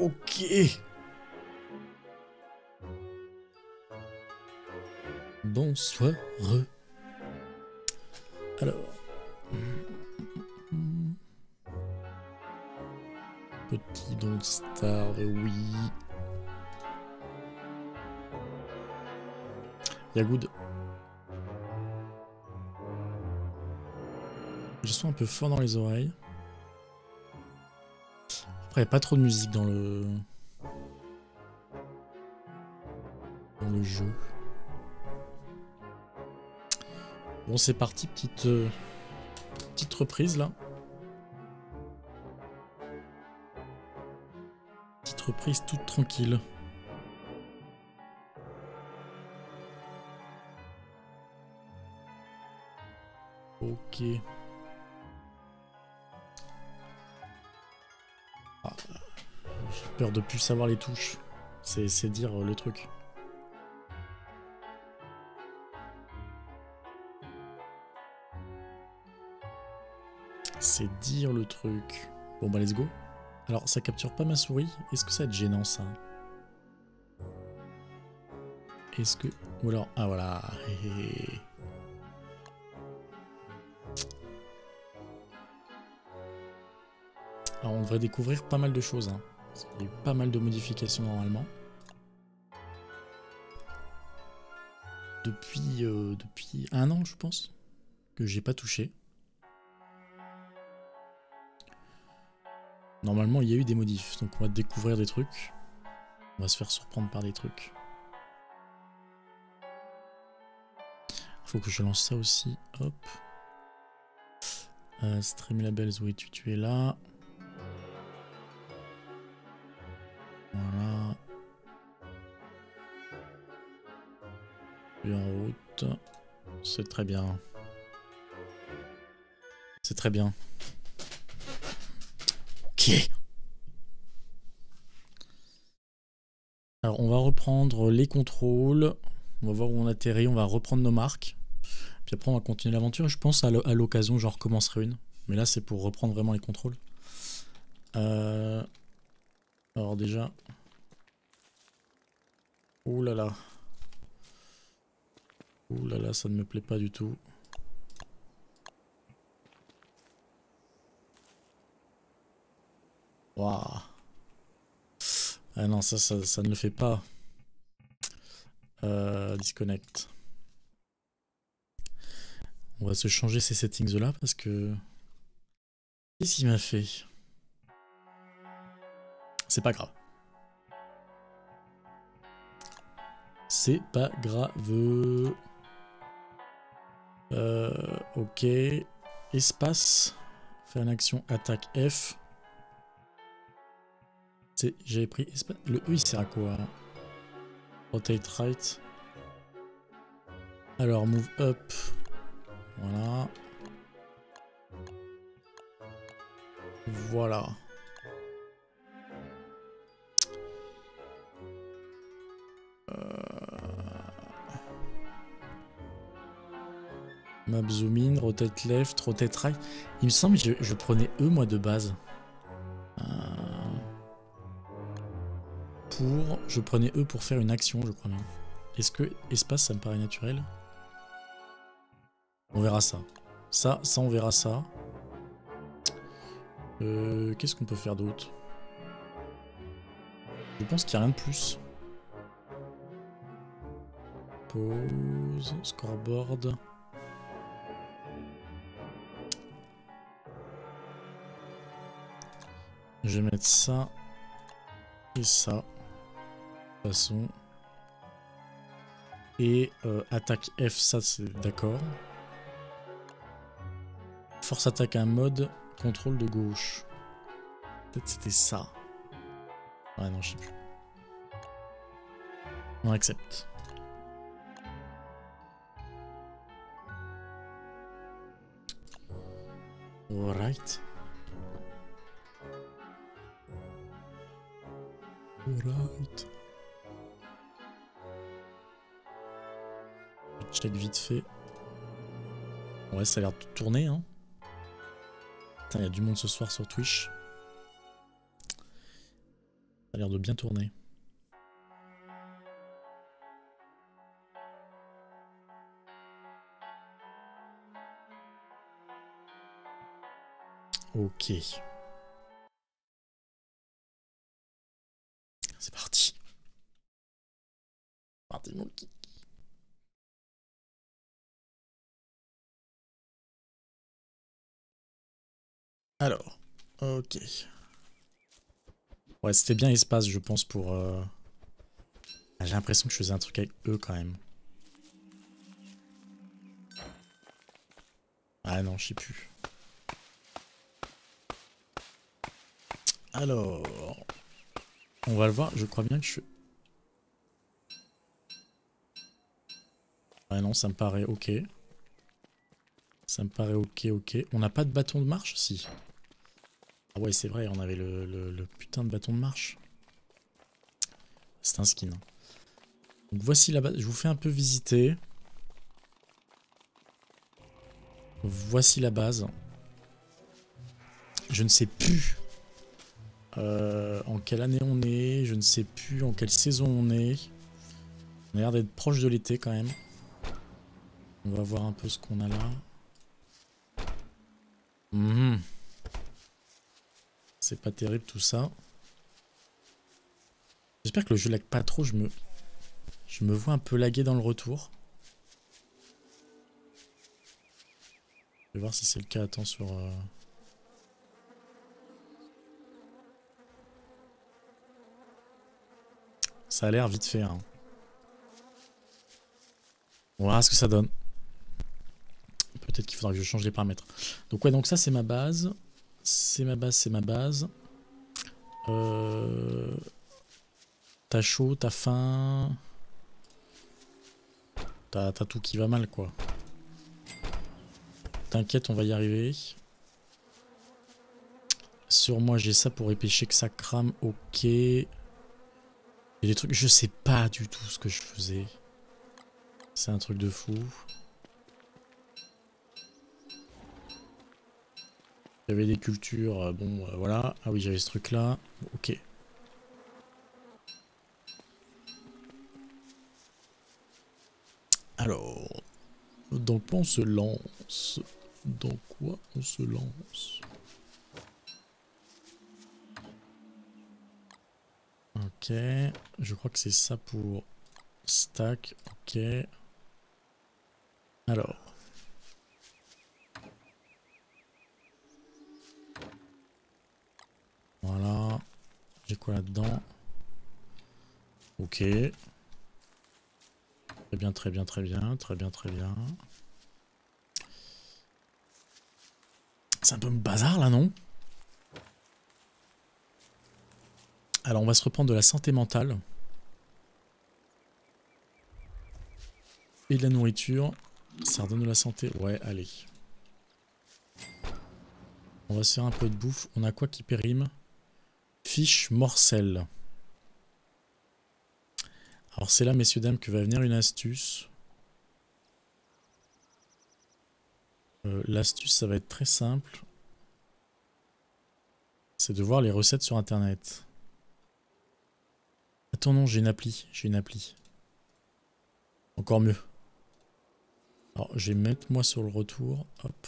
Ok. Bonsoir. Alors. Petit Don't Star, oui. Yagoud. Je sens un peu fort dans les oreilles. Après, il n'y a pas trop de musique dans le jeu. Bon, c'est parti, petite reprise là. Petite reprise toute tranquille. Ok. Ah, j'ai peur de plus savoir les touches. C'est dire le truc. C'est dire le truc. Bon bah let's go. Alors ça capture pas ma souris. Est-ce que ça va être gênant ça? Est-ce que... Ou alors... Ah voilà. Alors on devrait découvrir pas mal de choses. Hein. Il y a eu pas mal de modifications normalement. Depuis un an je pense. Que j'ai pas touché. Normalement il y a eu des modifs. Donc on va découvrir des trucs. On va se faire surprendre par des trucs. Faut que je lance ça aussi. Hop. Streamlabels, oui, tu es là. Voilà. Et en route. C'est très bien. C'est très bien. Ok. Alors on va reprendre les contrôles. On va voir où on atterrit. On va reprendre nos marques. Puis après on va continuer l'aventure. Je pense à l'occasion j'en recommencerai une. Mais là c'est pour reprendre vraiment les contrôles. Alors déjà... Ouh là là. Ouh là là, ça ne me plaît pas du tout. Waouh. Ah non, ça ne le fait pas. Disconnect. On va se changer ces settings là parce que... Qu'est-ce qu'il m'a fait? C'est pas grave. C'est pas grave. Ok. Espace. Faire une action attaque F. J'avais pris espace. Le E il sert à quoi? Rotate right. Alors move up. Voilà. Voilà. Map zoom in, rotate left, rotate right. Il me semble que je prenais E moi de base. Je prenais E pour faire une action, je crois bien. Est-ce que espace ça me paraît naturel? On verra ça. Ça on verra ça. Qu'est-ce qu'on peut faire d'autre? Je pense qu'il n'y a rien de plus. Pause, scoreboard. Je vais mettre ça et ça. De toute façon. Et attaque F, ça c'est d'accord. Force attaque un mode, contrôle de gauche. Peut-être c'était ça. Ouais non, je sais plus. On accepte. Alright. Alright. Je check vite fait. Ouais, ça a l'air de tourner, hein. Putain, il y a du monde ce soir sur Twitch. a l'air de bien tourner. Ok. C'est parti. Parti mon kiki. Alors, ok. Ouais, c'était bien espace, je pense, pour... Ah, j'ai l'impression que je faisais un truc avec eux, quand même. Ah non, je sais plus. Alors... On va le voir, je crois bien que je... Ah non, ça me paraît ok. Ça me paraît ok, ok. On n'a pas de bâton de marche? Si. Ah ouais, c'est vrai, on avait le putain de bâton de marche. C'est un skin. Donc voici la base. Je vous fais un peu visiter. Voici la base. Je ne sais plus en quelle année on est. Je ne sais plus en quelle saison on est. On a l'air d'être proche de l'été quand même. On va voir un peu ce qu'on a là. C'est pas terrible tout ça. J'espère que le jeu lag pas trop. Je me vois un peu laguer dans le retour. Je vais voir si c'est le cas. Attends sur... Ça a l'air vite fait. Hein. On verra ce que ça donne. Peut-être qu'il faudra que je change les paramètres. Donc ouais, donc ça c'est ma base. C'est ma base, c'est ma base. T'as chaud, t'as faim. T'as tout qui va mal quoi. T'inquiète, on va y arriver. Sur moi j'ai ça pour empêcher que ça crame, ok. Et des trucs, je sais pas du tout ce que je faisais. C'est un truc de fou. J'avais des cultures, bon voilà. Ah oui j'avais ce truc là, ok. Alors, dans quoi on se lance? Dans quoi on se lance? Ok, je crois que c'est ça pour stack, ok. Alors. Voilà. J'ai quoi là-dedans? Ok. Très bien, très bien, très bien, très bien, très bien. C'est un peu bazar là, non? Alors on va se reprendre de la santé mentale. Et de la nourriture. Ça redonne de la santé. Ouais, allez. On va se faire un peu de bouffe. On a quoi qui périme? Fiche morcelle. Alors c'est là, messieurs, dames, que va venir une astuce. L'astuce, ça va être très simple. C'est de voir les recettes sur internet. Attends, non, j'ai une appli. J'ai une appli. Encore mieux. Alors, je vais mettre moi sur le retour. Hop.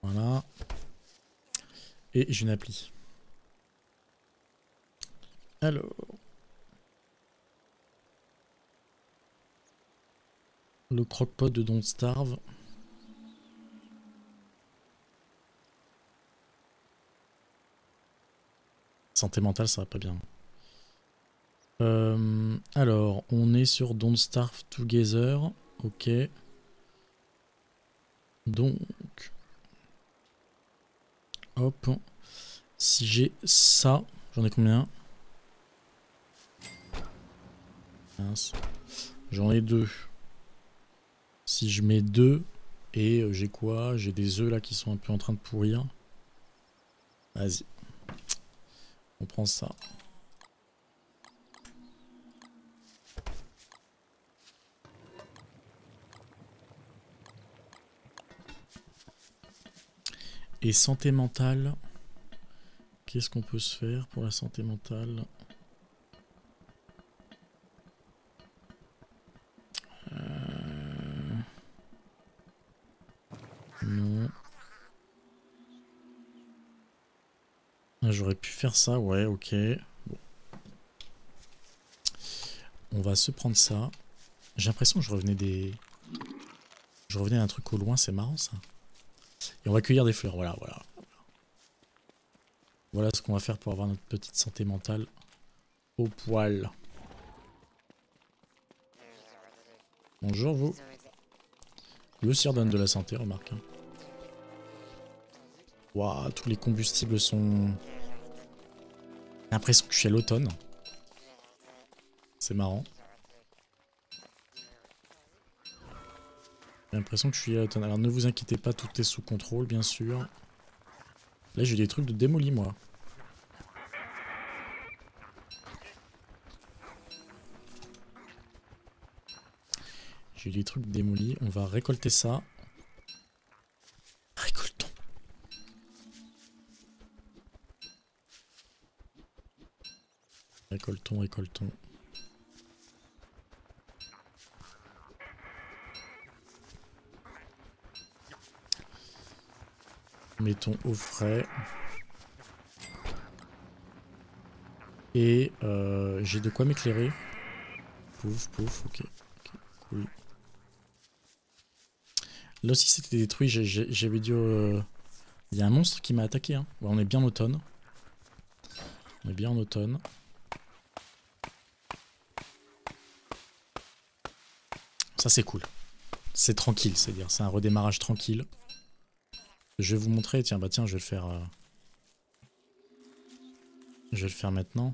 Voilà. Et j'ai une appli. Alors. Le croque-pot de Don't Starve. Santé mentale, ça va pas bien. Alors, on est sur Don't Starve Together. Ok. Donc. Hop. Si j'ai ça, j'en ai combien? J'en ai deux. Si je mets deux, et j'ai quoi? J'ai des œufs là qui sont un peu en train de pourrir. Vas-y. On prend ça. Et santé mentale. Ok, Qu'est-ce qu'on peut se faire pour la santé mentale? Non. Ah, j'aurais pu faire ça, ouais, ok. Bon. On va se prendre ça. J'ai l'impression que je revenais d'un truc au loin, c'est marrant ça. Et on va cueillir des fleurs, voilà, voilà. Voilà ce qu'on va faire pour avoir notre petite santé mentale au poil. Bonjour vous. Lui aussi redonne de la santé, remarque. Hein. Waouh, tous les combustibles sont... J'ai l'impression que je suis à l'automne. C'est marrant. J'ai l'impression que je suis à l'automne. Alors ne vous inquiétez pas, tout est sous contrôle, bien sûr. Là, j'ai des trucs de démoli, moi. J'ai des trucs démolis. On va récolter ça. Récoltons. Récoltons, récoltons. Mettons au frais. Et j'ai de quoi m'éclairer. Pouf, pouf, ok. Cool. Là aussi c'était détruit, j'avais dit... Il y a un monstre qui m'a attaqué. Hein. Ouais, on est bien en automne. On est bien en automne. Ça c'est cool. C'est tranquille, c'est-à-dire c'est un redémarrage tranquille. Je vais vous montrer, tiens, bah tiens, je vais le faire... Je vais le faire maintenant.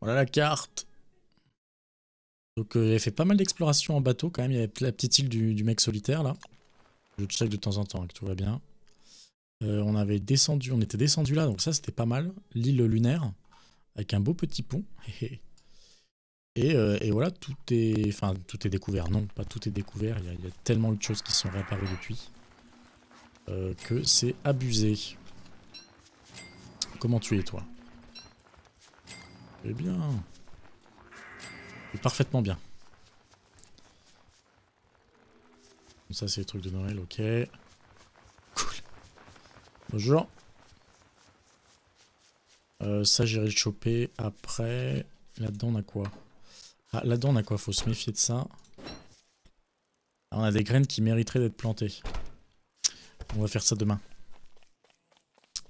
Voilà la carte. Donc j'avais fait pas mal d'exploration en bateau quand même. Il y avait la petite île du mec solitaire là. Je check de temps en temps que tout va bien. On avait descendu, on était descendu là, donc ça c'était pas mal. L'île lunaire avec un beau petit pont. Et voilà, tout est, enfin tout est découvert. Non, pas tout est découvert. Il y a tellement de choses qui sont réapparues depuis que c'est abusé. Comment tu es toi? Eh bien, parfaitement bien. Ça c'est les trucs de Noël, ok. Cool. Bonjour. Ça j'irai le choper après. Là-dedans on a quoi? Ah, là-dedans on a quoi? Faut se méfier de ça. Ah, on a des graines qui mériteraient d'être plantées. On va faire ça demain.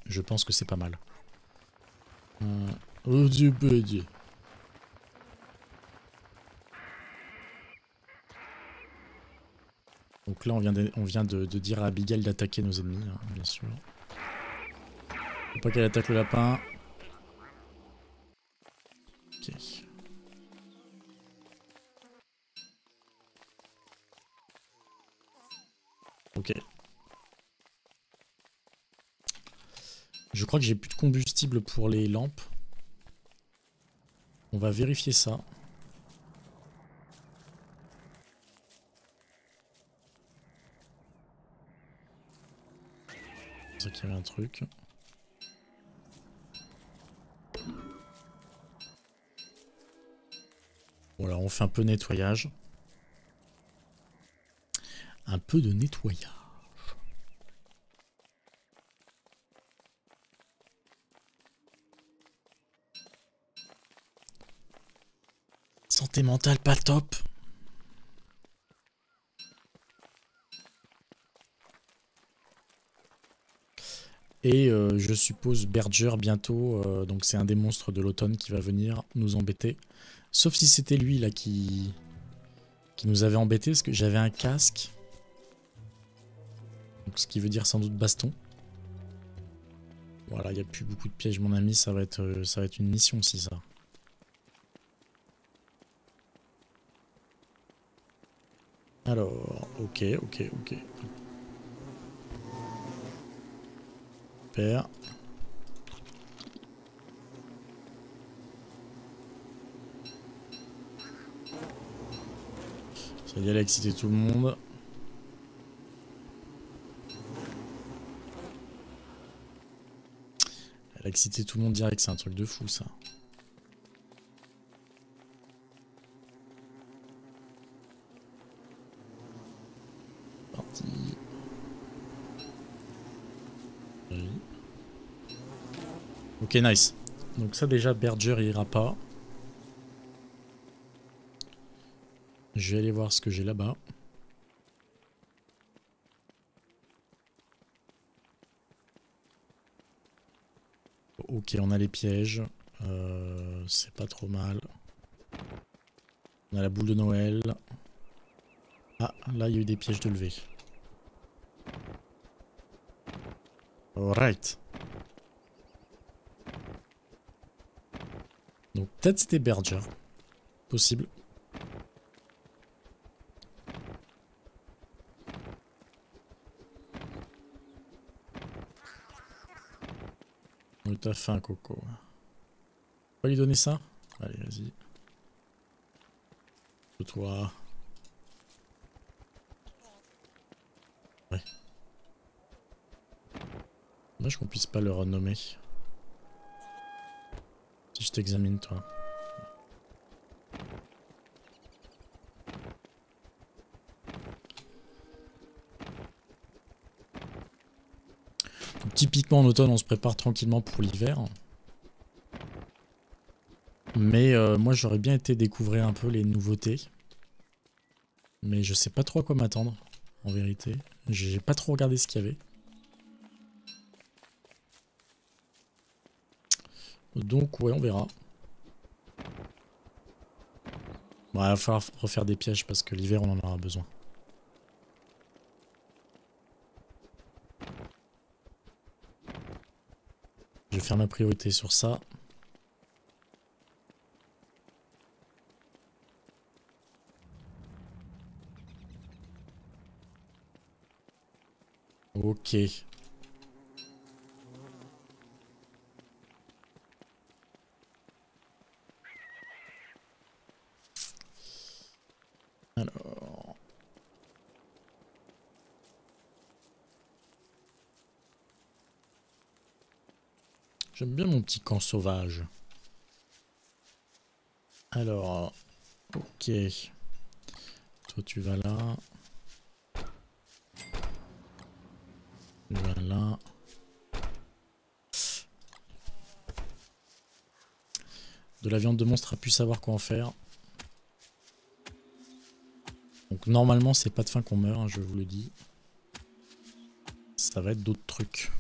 Je pense que c'est pas mal. Oh Dieu, Dieu. Donc là on vient de dire à Abigail d'attaquer nos ennemis, hein, bien sûr. Faut pas qu'elle attaque le lapin. Ok. Ok. Je crois que j'ai plus de combustible pour les lampes. On va vérifier ça. C'est ça qu'il y avait un truc. Voilà, on fait un peu de nettoyage. Un peu de nettoyage. Santé mentale pas top. Et je suppose Berger bientôt, donc c'est un des monstres de l'automne qui va venir nous embêter. Sauf si c'était lui là qui nous avait embêté parce que j'avais un casque. Donc, ce qui veut dire sans doute baston. Voilà, il n'y a plus beaucoup de pièges mon ami, ça va être une mission aussi ça. Alors, ok. Super. Ça y est, elle a excité tout le monde. Elle a excité tout le monde direct, c'est un truc de fou ça. Parti. Ok, nice. Donc ça déjà, Berger il ira pas. Je vais aller voir ce que j'ai là-bas. Ok, on a les pièges. C'est pas trop mal. On a la boule de Noël. Ah, là il y a eu des pièges de levée. Alright. Donc peut-être c'était Berger. Possible. Donc t'as faim, Coco. On va lui donner ça? Allez, vas-y. Toi. Ouais. Dommage qu'on puisse pas le renommer. Si je t'examine, toi. Donc, typiquement en automne, on se prépare tranquillement pour l'hiver. Mais moi, j'aurais bien été découvrir un peu les nouveautés. Mais je sais pas trop à quoi m'attendre, en vérité. J'ai pas trop regardé ce qu'il y avait. Donc ouais, on verra. Bon, il va falloir refaire des pièges parce que l'hiver, on en aura besoin. Je vais faire ma priorité sur ça. Ok. Alors... J'aime bien mon petit camp sauvage. Alors... Ok. Toi, tu vas là. Tu vas là. De la viande de monstre a pu savoir quoi en faire. Donc normalement, c'est pas de faim qu'on meurt, hein, je vous le dis. Ça va être d'autres trucs.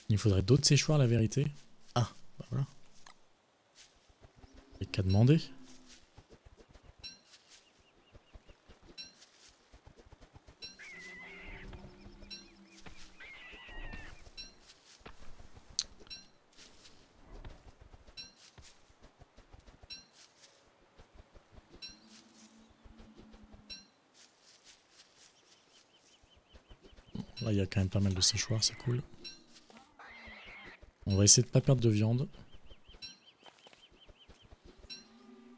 Il faudrait d'autres séchoirs, la vérité. Ah, bah voilà. Et qu'à demander. Là, il y a quand même pas mal de séchoirs, c'est cool. On va essayer de pas perdre de viande.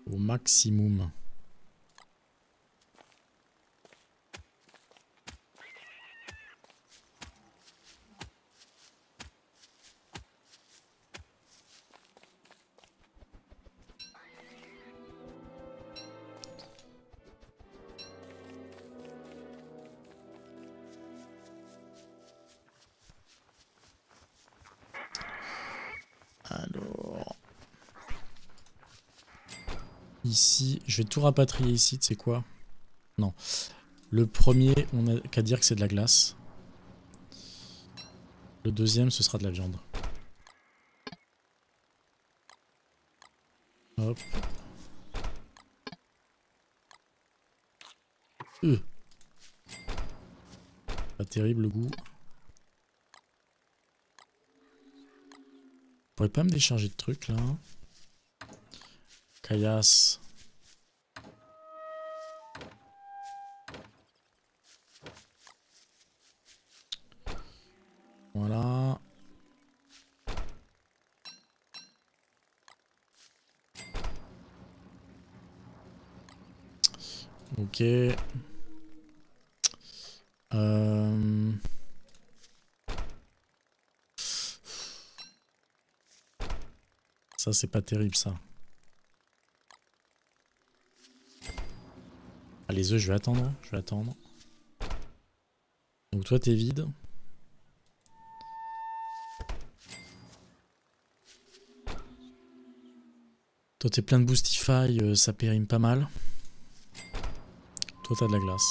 Au maximum. Alors... Ici, je vais tout rapatrier ici, tu sais quoi? Non. Le premier, on a qu'à dire que c'est de la glace. Le deuxième, ce sera de la viande. Hop. Pas terrible le goût. Vous pourrez pas me décharger de trucs là? Caillasse. Voilà. Ok. Ça, c'est pas terrible, ça. Ah, les œufs, je vais attendre. Je vais attendre. Donc toi, t'es vide. Toi, t'es plein de Boostify, ça périme pas mal. Toi, t'as de la glace.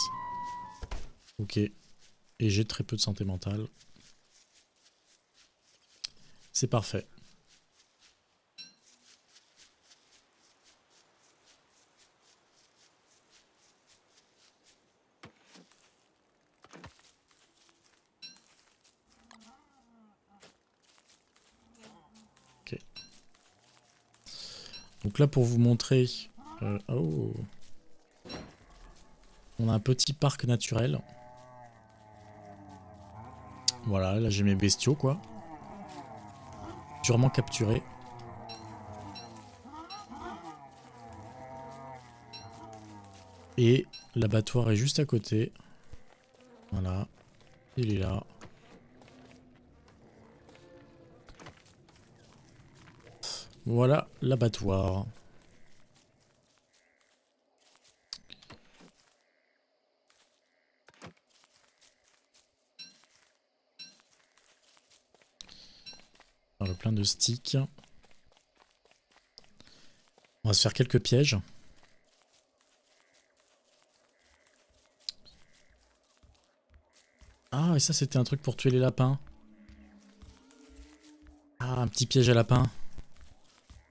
Ok. Et j'ai très peu de santé mentale. C'est parfait. Ok. Donc là, pour vous montrer... oh. On a un petit parc naturel. Voilà, là j'ai mes bestiaux, quoi. Durement capturés. Et l'abattoir est juste à côté. Voilà. Il est là. Voilà l'abattoir. Alors, plein de sticks. On va se faire quelques pièges. Ah, et ça c'était un truc pour tuer les lapins. Ah, un petit piège à lapin.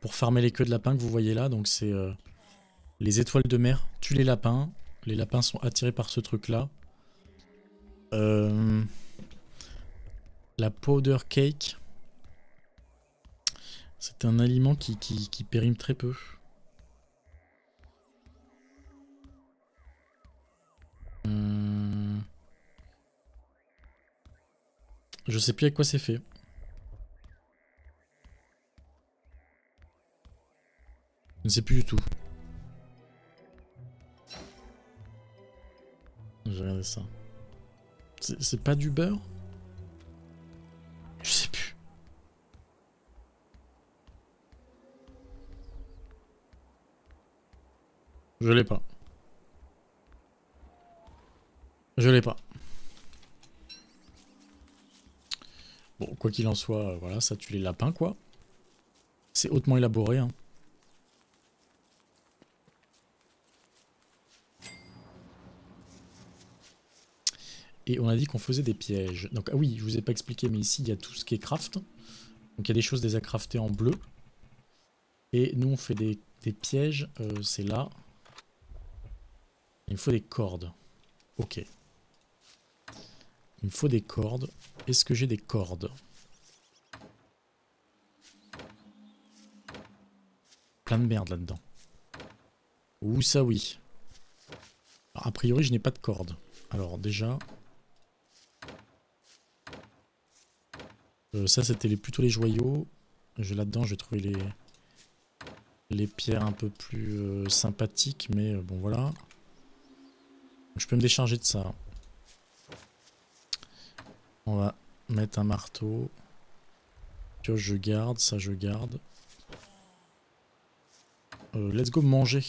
Pour farmer les queues de lapin que vous voyez là. Donc c'est les étoiles de mer tuent les lapins. Les lapins sont attirés par ce truc là. La powder cake. C'est un aliment qui périme très peu. Je sais plus avec quoi c'est fait. Je ne sais plus du tout. J'ai regardé ça. C'est pas du beurre? Je sais plus. Je l'ai pas. Je l'ai pas. Bon, quoi qu'il en soit, voilà, ça tue les lapins, quoi. C'est hautement élaboré, hein. Et on a dit qu'on faisait des pièges. Donc, ah oui, je vous ai pas expliqué, mais ici, il y a tout ce qui est craft. Donc, il y a des choses déjà craftées en bleu. Et nous, on fait des pièges. C'est là. Il me faut des cordes. Ok. Il me faut des cordes. Est-ce que j'ai des cordes? Plein de merde là-dedans. Ouh, ça oui. Alors, a priori, je n'ai pas de cordes. Alors, déjà... ça, c'était plutôt les joyaux. Là-dedans, je vais trouver les pierres un peu plus sympathiques. Mais bon, voilà. Donc, je peux me décharger de ça. On va mettre un marteau. Pioche, je garde. Ça, je garde. Let's go manger.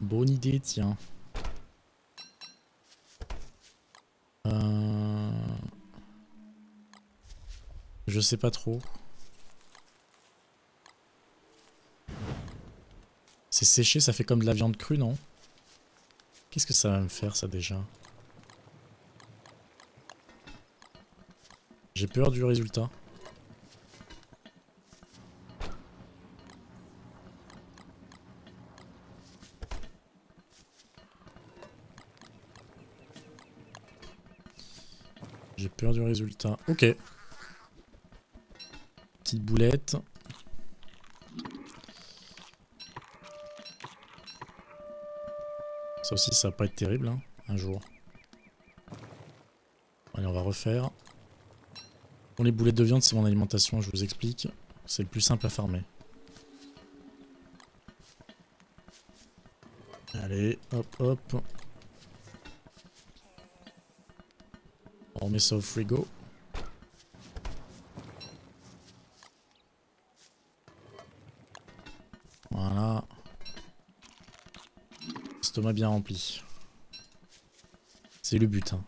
Bonne idée, tiens. Je sais pas trop. C'est séché, ça fait comme de la viande crue, non? Qu'est-ce que ça va me faire, ça, déjà? J'ai peur du résultat. J'ai peur du résultat. Ok. Petite boulette. Ça aussi, ça va pas être terrible, hein, un jour. Allez, on va refaire. Pour les boulettes de viande, c'est mon alimentation, je vous explique. C'est le plus simple à farmer. Allez, hop, hop. On met ça au frigo. Voilà. Estomac bien rempli. C'est le but, hein.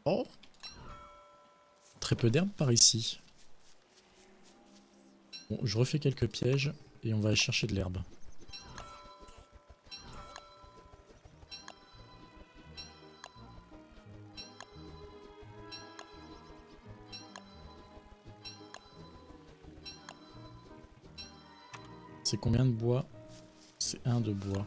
Oh! Très peu d'herbe par ici. Bon, je refais quelques pièges et on va aller chercher de l'herbe. C'est combien de bois? C'est 1 de bois.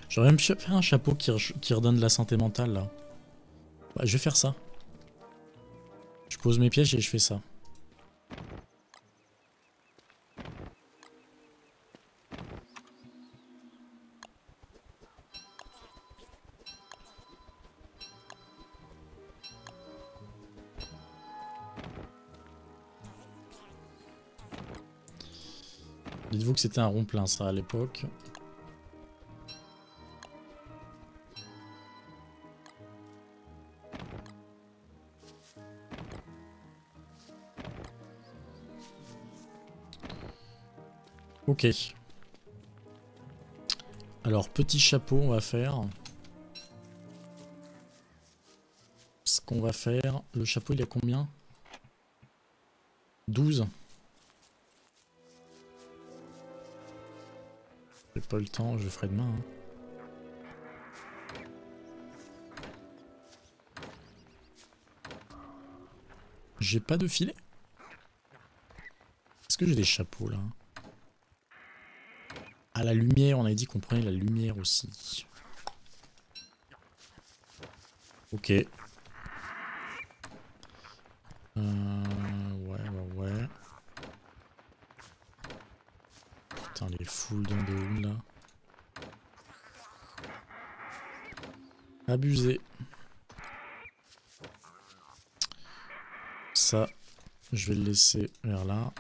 J'aurais même fait un chapeau qui redonne de la santé mentale là. Bah, je vais faire ça. Je pose mes pièges et je fais ça. Dites-vous que c'était un rond-plein ça à l'époque. Ok. Alors, petit chapeau, on va faire. Ce qu'on va faire... Le chapeau, il a combien? 12. J'ai pas le temps, je ferai demain. Hein. J'ai pas de filet? Est-ce que j'ai des chapeaux, là? À la lumière, on avait dit qu'on prenait la lumière aussi. Ok. Ouais. Putain, les foules dans des houles, là. Abusé. Ça, je vais le laisser vers là.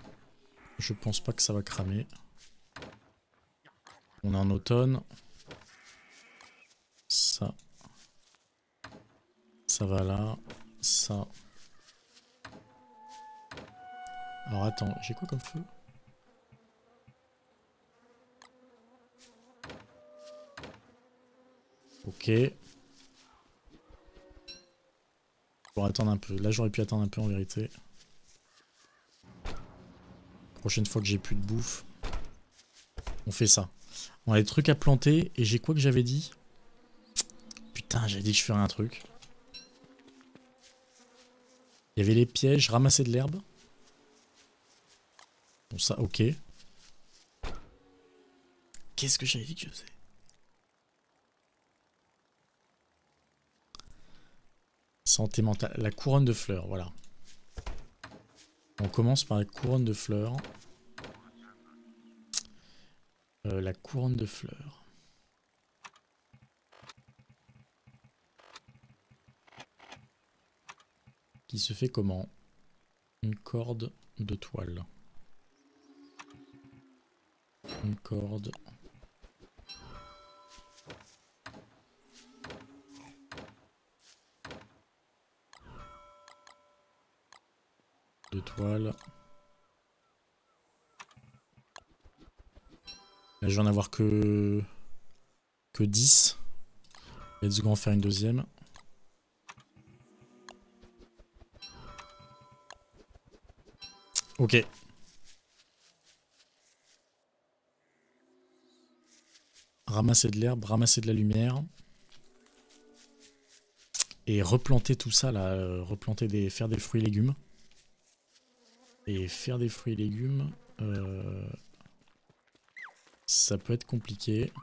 Je pense pas que ça va cramer. On est en automne. Ça. Ça va là. Ça. Alors attends, j'ai quoi comme feu? Ok. Pour attendre un peu. Là j'aurais pu attendre un peu en vérité. Prochaine fois que j'ai plus de bouffe, on fait ça. On a des trucs à planter et j'ai quoi que j'avais dit? Putain, j'avais dit que je ferais un truc. Il y avait les pièges, ramasser de l'herbe. Bon ça, ok. Qu'est-ce que j'avais dit que je faisais? Santé mentale. La couronne de fleurs, voilà. On commence par la couronne de fleurs. La couronne de fleurs. Qui se fait comment? Une corde de toile. Une corde. De toile. Là, je vais en avoir que 10. Let's go en faire une deuxième. Ok. Ramasser de l'herbe, ramasser de la lumière. Et replanter tout ça là. Faire des fruits et légumes. Et faire des fruits et légumes. Ça peut être compliqué.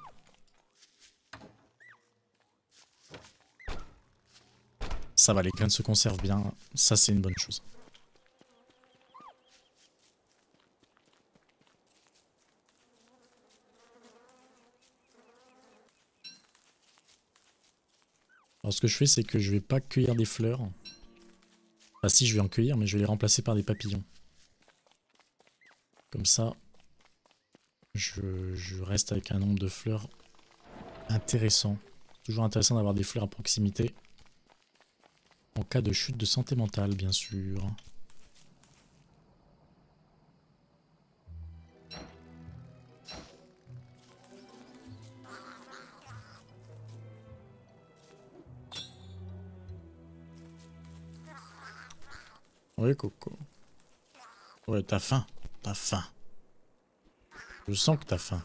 Ça va, les graines se conservent bien. Ça, c'est une bonne chose. Alors ce que je fais, c'est que je vais pas cueillir des fleurs. Enfin si, je vais en cueillir, mais je vais les remplacer par des papillons. Comme ça, je reste avec un nombre de fleurs intéressant. Toujours intéressant d'avoir des fleurs à proximité. En cas de chute de santé mentale, bien sûr. Oui, Coco. Ouais, t'as faim. T'as faim. Je sens que t'as faim.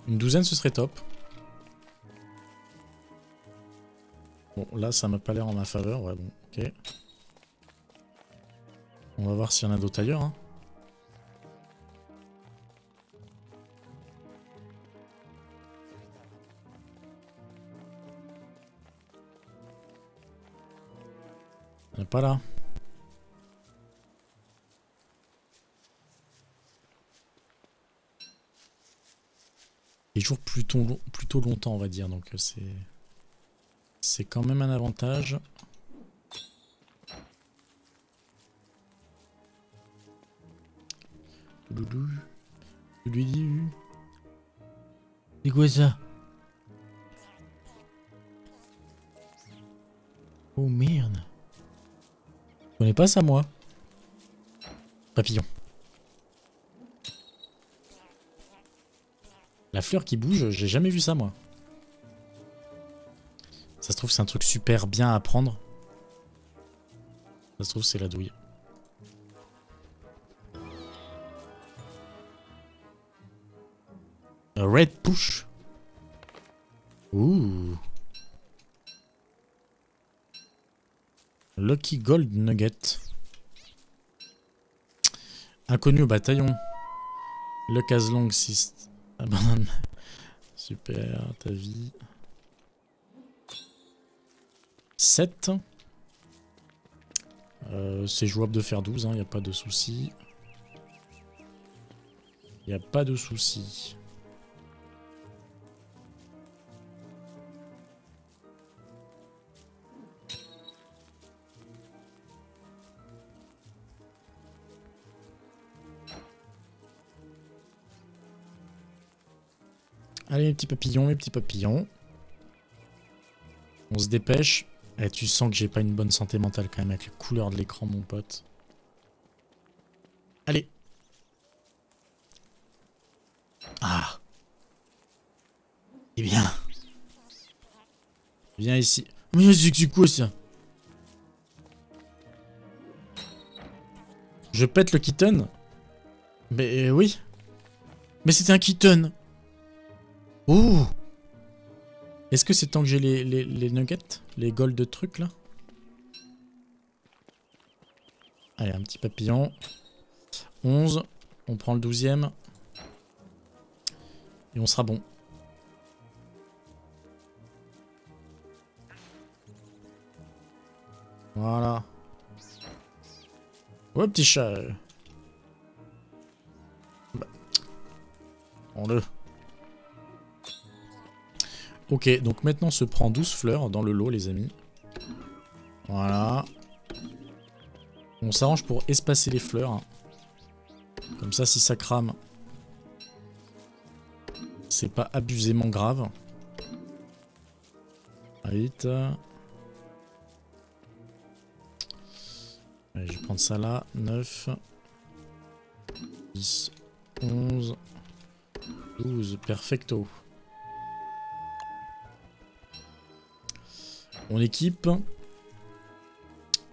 Une douzaine, ce serait top. Bon, là, ça m'a pas l'air en ma faveur. Ouais, bon, ok. On va voir s'il y en a d'autres ailleurs. Hein. Il n'y en a pas là. Les jours plutôt longtemps, on va dire. Donc, c'est quand même un avantage. Loulou. Loulou. C'est quoi ça? Oh merde. Je connais pas ça moi. Papillon. La fleur qui bouge, j'ai jamais vu ça moi. Ça se trouve c'est un truc super bien à prendre. Ça se trouve c'est la douille. A red push. Ouh. Lucky Gold Nugget. Inconnu au bataillon. Le casse-long 6. Abandonne. Super, ta vie. 7. C'est jouable de faire 12, il n'y a pas de souci. Il n'y a pas de souci. Allez mes petits papillons, mes petits papillons. On se dépêche. Eh, tu sens que j'ai pas une bonne santé mentale quand même avec la couleur de l'écran mon pote. Allez. Ah. Eh bien. Viens ici. Mais c'est quoi ça? Je pète le kitten. Mais oui. Mais c'était un kitten. Oh. Est-ce que c'est tant que j'ai les nuggets? Les gold de trucs là? Allez, un petit papillon. 11. On prend le 12e. Et on sera bon. Voilà. Ouais, petit chat. Bah. Prends-le. Ok, donc maintenant on se prend 12 fleurs dans le lot, les amis. Voilà. On s'arrange pour espacer les fleurs. Comme ça, si ça crame, c'est pas abusément grave. Vite. Allez, je vais prendre ça là. 9, 10, 11, 12. Perfecto. On équipe.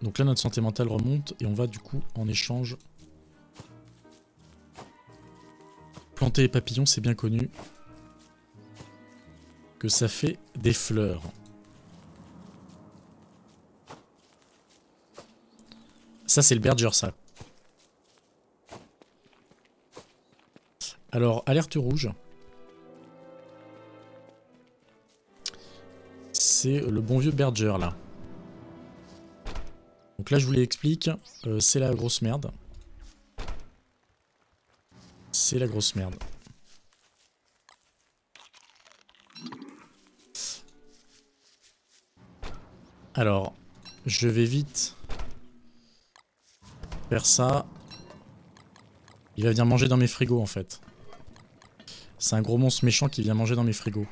Donc là, notre santé mentale remonte et on va du coup, en échange, planter les papillons. C'est bien connu que ça fait des fleurs. Ça, c'est le berger, ça. Alors, alerte rouge. C'est le bon vieux berger, là. Donc là, je vous l'explique. C'est la grosse merde. C'est la grosse merde. Alors, je vais vite faire ça. Il va venir manger dans mes frigos en fait. C'est un gros monstre méchant qui vient manger dans mes frigos.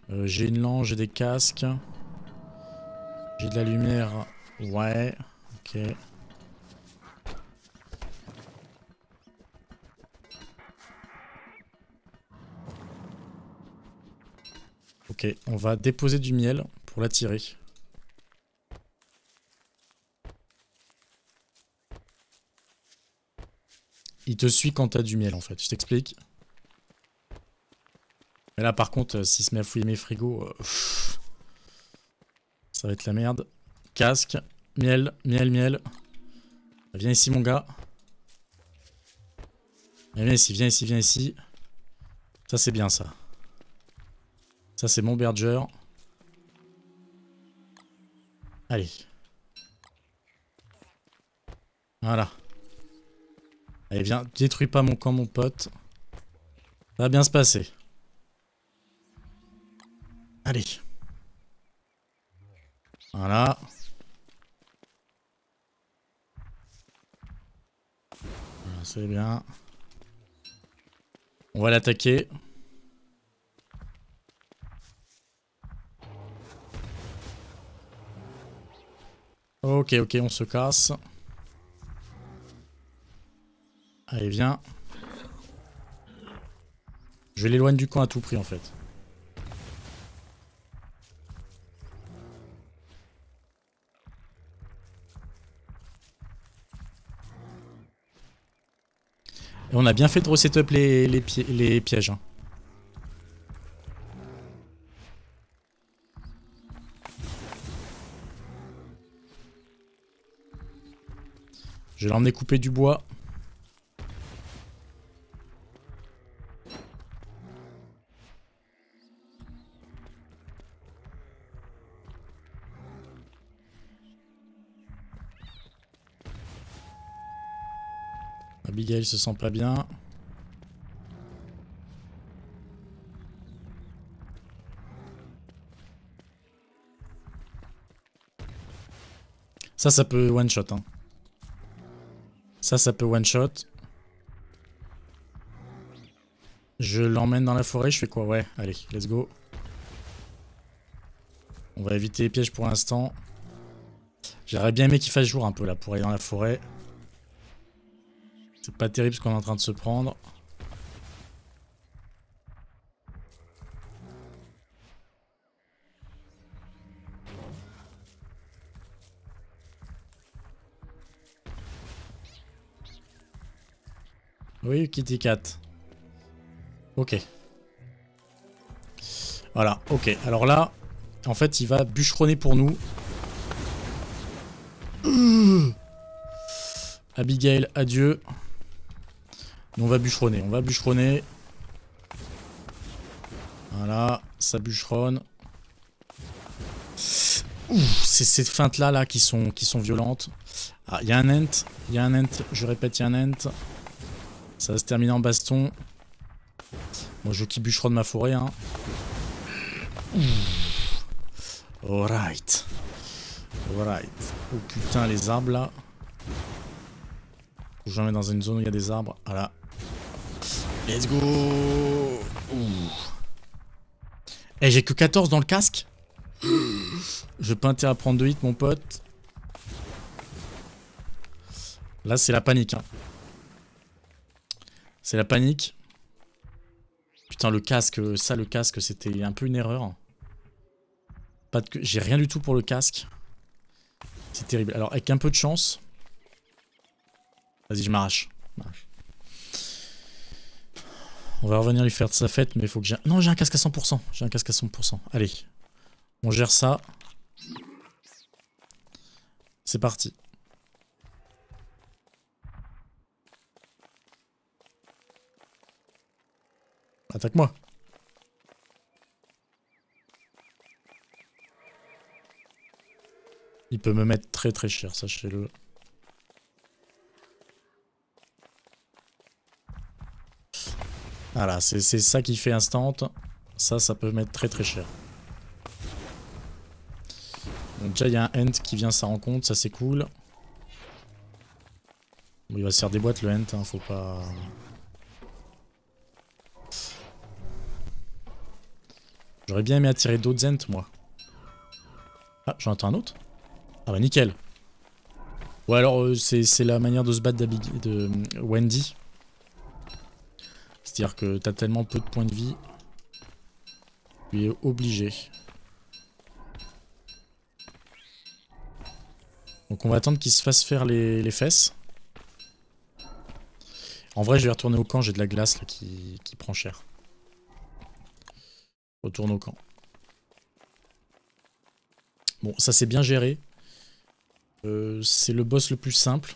J'ai une lance, j'ai des casques. J'ai de la lumière. Ouais, ok. Ok, on va déposer du miel pour l'attirer. Il te suit quand t'as du miel en fait, je t'explique. Mais là par contre, s'il se met à fouiller mes frigos, ça va être la merde. Casque, miel, miel, miel. Viens ici mon gars. Viens ici, viens ici, viens ici. Ça c'est bien ça. Ça c'est mon berger. Allez. Voilà. Allez viens, détruis pas mon camp mon pote. Ça va bien se passer. Allez. Voilà. Voilà, c'est bien. On va l'attaquer. Ok, ok, on se casse. Allez, viens. Je l'éloigne du camp à tout prix en fait. Et on a bien fait de reset-up les pièges. Hein. Je vais l'emmener couper du bois. Abigail se sent pas bien. Ça peut one shot. Hein. Ça peut one shot. Je l'emmène dans la forêt, je fais quoi? Ouais, allez, let's go. On va éviter les pièges pour l'instant. J'aurais bien aimé qu'il fasse jour un peu là pour aller dans la forêt. C'est pas terrible ce qu'on est en train de se prendre. Oui, Kitty Cat. Ok. Voilà, ok. Alors là, en fait, il va bûcheronner pour nous. Abigail, adieu. Nous, on va bûcheronner, on va bûcheronner. Voilà, ça bûcheronne. C'est ces feintes là qui sont violentes. Ah, il y a un ent, il y a un ent, je répète, il y a un ent. Ça va se terminer en baston. Moi, je qui bûcheronne ma forêt, hein. Alright. Alright. Oh putain, les arbres là. Faut que j'en mets dans une zone où il y a des arbres. Voilà. Let's go. Eh, j'ai que 14 dans le casque. Je peux intérêt à prendre 2 hits, mon pote. Là, c'est la panique. Hein. C'est la panique. Putain, le casque, ça, le casque, c'était un peu une erreur. Pas de... J'ai rien du tout pour le casque. C'est terrible. Alors, avec un peu de chance... Vas-y, je m'arrache. On va revenir lui faire de sa fête, mais il faut que j'ai... Non, j'ai un casque à 100%. J'ai un casque à 100%. Allez. On gère ça. C'est parti. Attaque-moi. Il peut me mettre très très cher, sachez-le. Voilà, c'est ça qui fait instant. Ça peut mettre très très cher. Donc déjà, il y a un Ent qui vient à sa rencontre, ça c'est cool. Bon, il va se faire des boîtes le Ent, hein, faut pas... J'aurais bien aimé attirer d'autres Ents, moi. Ah, j'en entends un autre? Ah bah nickel. Ou alors, c'est la manière de se battre de Wendy. C'est-à-dire que t'as tellement peu de points de vie. Tu es obligé. Donc on va attendre qu'il se fasse faire les fesses. En vrai, je vais retourner au camp, j'ai de la glace là qui prend cher. Retourne au camp. Bon, ça c'est bien géré. C'est le boss le plus simple.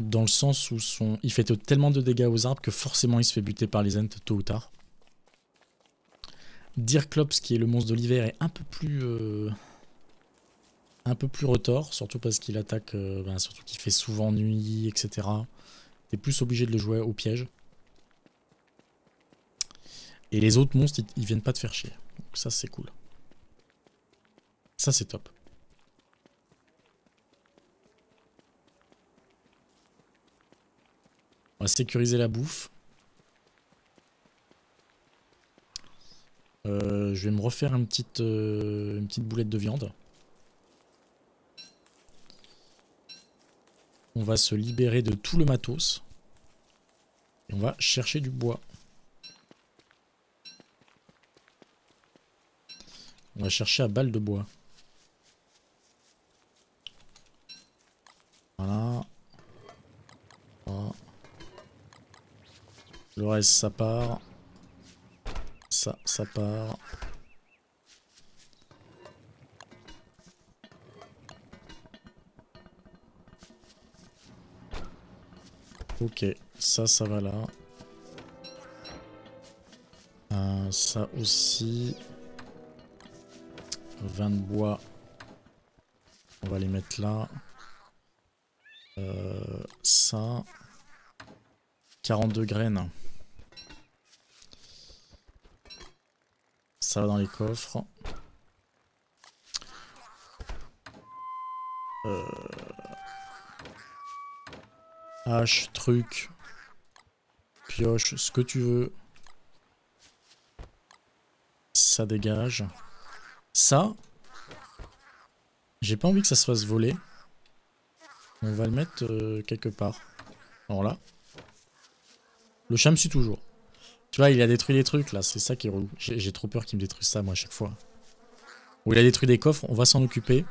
Dans le sens où il fait tellement de dégâts aux arbres que forcément il se fait buter par les Ents tôt ou tard. Deerclops, qui est le monstre de l'hiver, est un peu plus retors, surtout parce qu'il attaque, surtout qu'il fait souvent nuit, etc. T'es plus obligé de le jouer au piège. Et les autres monstres, ils viennent pas te faire chier. Donc ça, c'est cool. Ça, c'est top. On va sécuriser la bouffe. Je vais me refaire une petite boulette de viande. On va se libérer de tout le matos. Et on va chercher du bois. On va chercher à balle de bois. Voilà. Voilà. Le reste, ça part. Ça part. Ok, ça va là. Ça aussi. 20 de bois. On va les mettre là. Ça. 42 graines. Ça va dans les coffres. Hache, truc. Pioche, ce que tu veux. Ça dégage. Ça, j'ai pas envie que ça se fasse voler. On va le mettre quelque part. Alors là. Le chat me suit toujours. Tu vois, il a détruit les trucs là, c'est ça qui est relou. J'ai trop peur qu'il me détruise ça moi à chaque fois. Ou il a détruit des coffres, on va s'en occuper.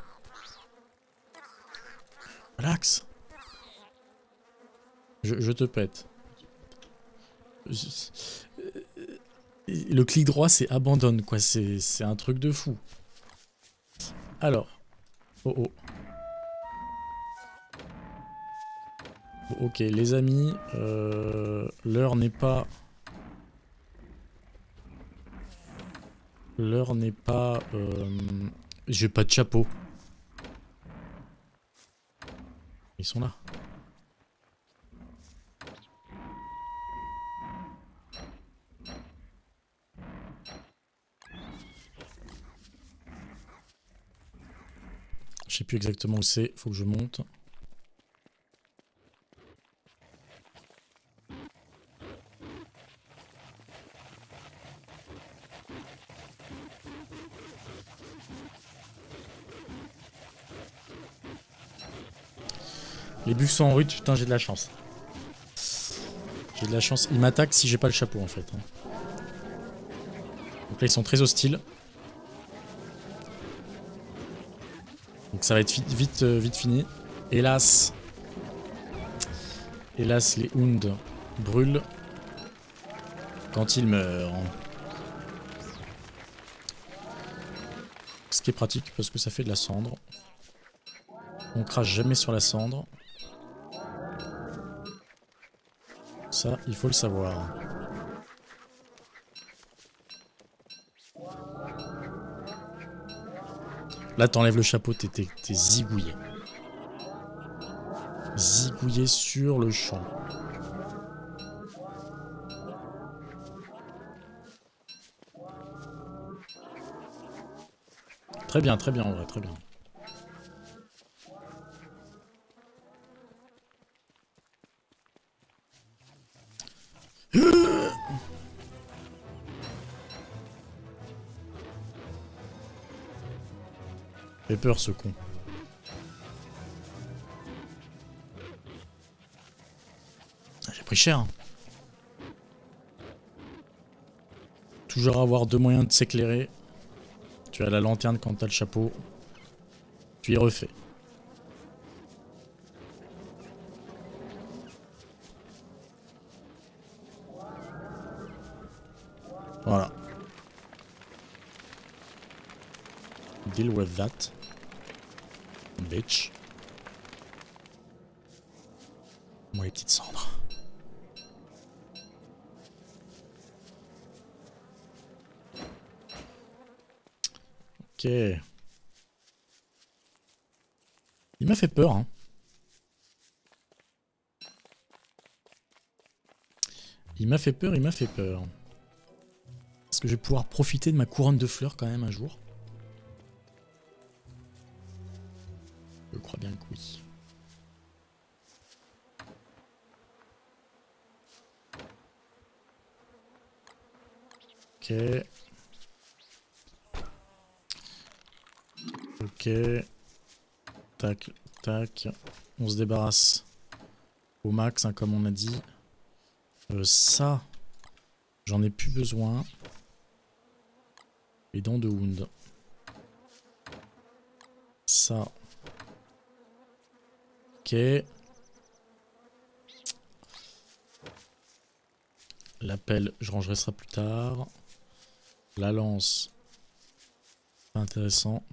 Relax. Je te pète. Le clic droit c'est abandonne quoi, c'est un truc de fou. Alors. Oh oh. Bon, ok les amis, l'heure n'est pas... L'heure n'est pas... J'ai pas de chapeau. Ils sont là. Je sais plus exactement où c'est, faut que je monte. Les buffs sont en route, putain j'ai de la chance. J'ai de la chance, ils m'attaquent si j'ai pas le chapeau en fait. Donc là ils sont très hostiles. Donc ça va être vite fini. Hélas. Hélas les Hounds brûlent quand ils meurent. Ce qui est pratique parce que ça fait de la cendre. On crache jamais sur la cendre. Ça, il faut le savoir. Là, t'enlèves le chapeau, t'es zigouillé. Zigouillé sur le champ. Très bien en vrai, très bien. Fait peur ce con. J'ai pris cher. Hein. Toujours avoir deux moyens de s'éclairer. Tu as la lanterne quand t'as le chapeau. Tu y refais. Voilà. Deal with that. Bitch. Moi les petites cendres. Ok. Il m'a fait peur, hein. Il m'a fait peur, il m'a fait peur. Est-ce que je vais pouvoir profiter de ma couronne de fleurs quand même un jour? Je crois bien que oui. Ok. Ok. Tac, tac. On se débarrasse au max, hein, comme on a dit. Ça, j'en ai plus besoin. Les dents de Wound. Ça. Ok. La pelle, je rangerai ça plus tard. La lance. Pas intéressant.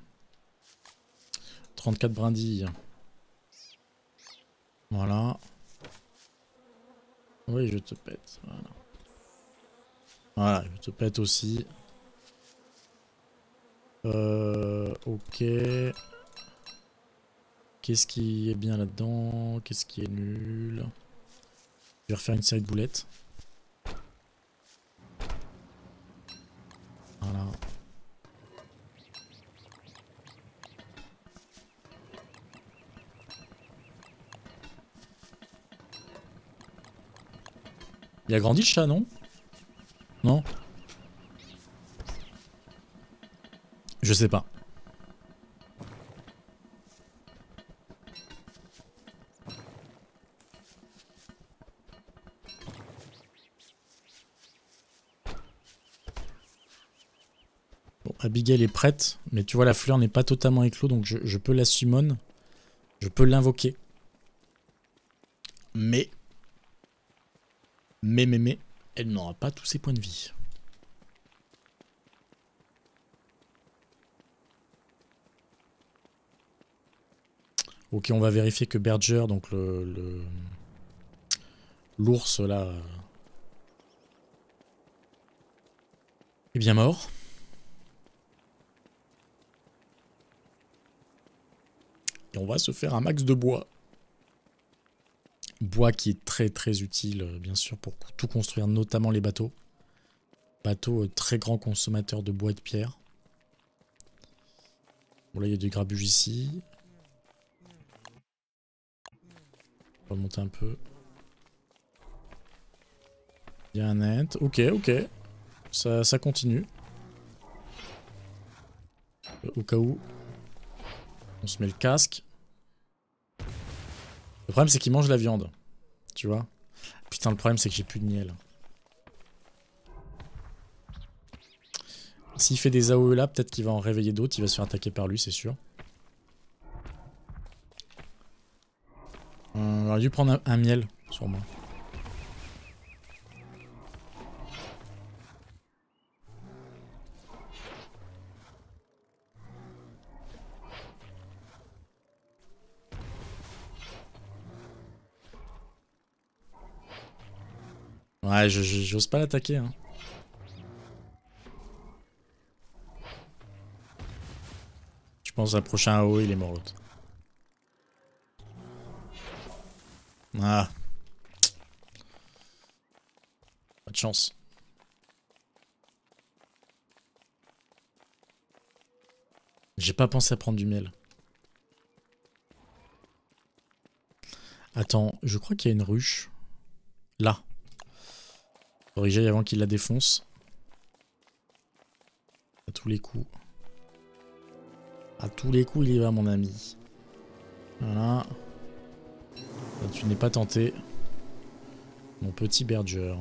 34 brindilles. Voilà. Oui, je te pète. Voilà. Voilà, je te pète aussi. Ok. Qu'est-ce qui est bien là-dedans? Qu'est-ce qui est nul? Je vais refaire une série de boulettes. Voilà. Il a grandi le chat, non? Non? Je sais pas. Bon, Abigail est prête, mais tu vois la fleur n'est pas totalement éclos, donc je peux la summon. Je peux l'invoquer. Mais, elle n'aura pas tous ses points de vie. Ok, on va vérifier que Berger, donc l'ours là, est bien mort. Et on va se faire un max de bois. Bois qui est très très utile, bien sûr, pour tout construire, notamment les bateaux. Bateaux très grand consommateur de bois et de pierre. Bon là il y a du grabuge ici. On va remonter un peu. Il y a un net. Ok, ok. Ça continue. Au cas où. On se met le casque. Le problème c'est qu'il mange la viande. Tu vois. Putain le problème c'est que j'ai plus de miel. S'il fait des AOE là, peut-être qu'il va en réveiller d'autres. Il va se faire attaquer par lui, c'est sûr. On aurait dû prendre un miel, sûrement. Ouais, j'ose pas l'attaquer. Hein. Tu pense à prochain AO, il est mort l'autre. Ah. Pas de chance. J'ai pas pensé à prendre du miel. Attends, je crois qu'il y a une ruche. Là. Faudrait que j'aille avant qu'il la défonce. À tous les coups. À tous les coups, il y va, mon ami. Voilà. Là, tu n'es pas tenté. Mon petit berger.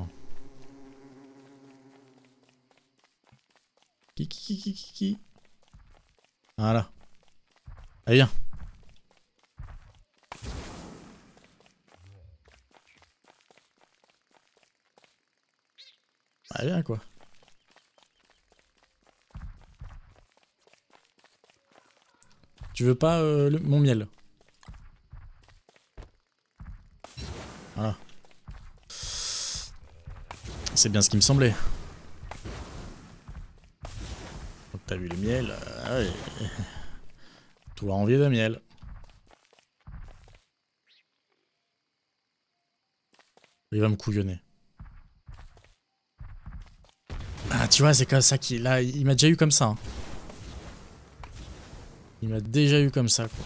Qui. Voilà. Allez, viens. Allez, viens, quoi. Tu veux pas mon miel? Voilà. C'est bien ce qui me semblait. Donc t'as vu le miel, ouais. Toi envie de miel. Il va me couillonner. Ah tu vois c'est comme ça qu'il là il m'a déjà eu comme ça. Hein. Il m'a déjà eu comme ça quoi.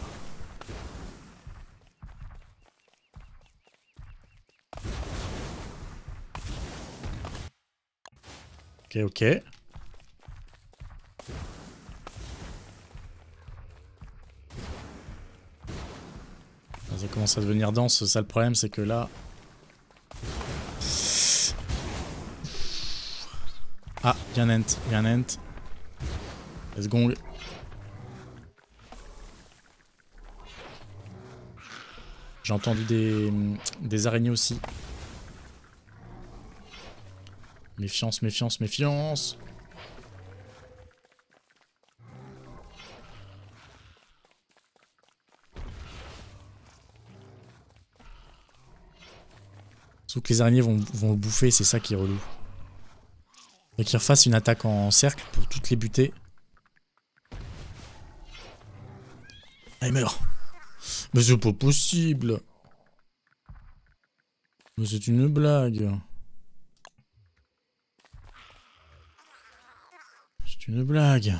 Ok. Ça commence à devenir dense, ça le problème c'est que là... Ah, bien Ent. Let's go. J'ai entendu des araignées aussi. Méfiance. Sauf que les araignées vont le bouffer, c'est ça qui est relou. Et qu'il refasse une attaque en cercle pour toutes les buter. Ah, il meurt. Mais c'est pas possible. Mais c'est une blague. C'est une blague.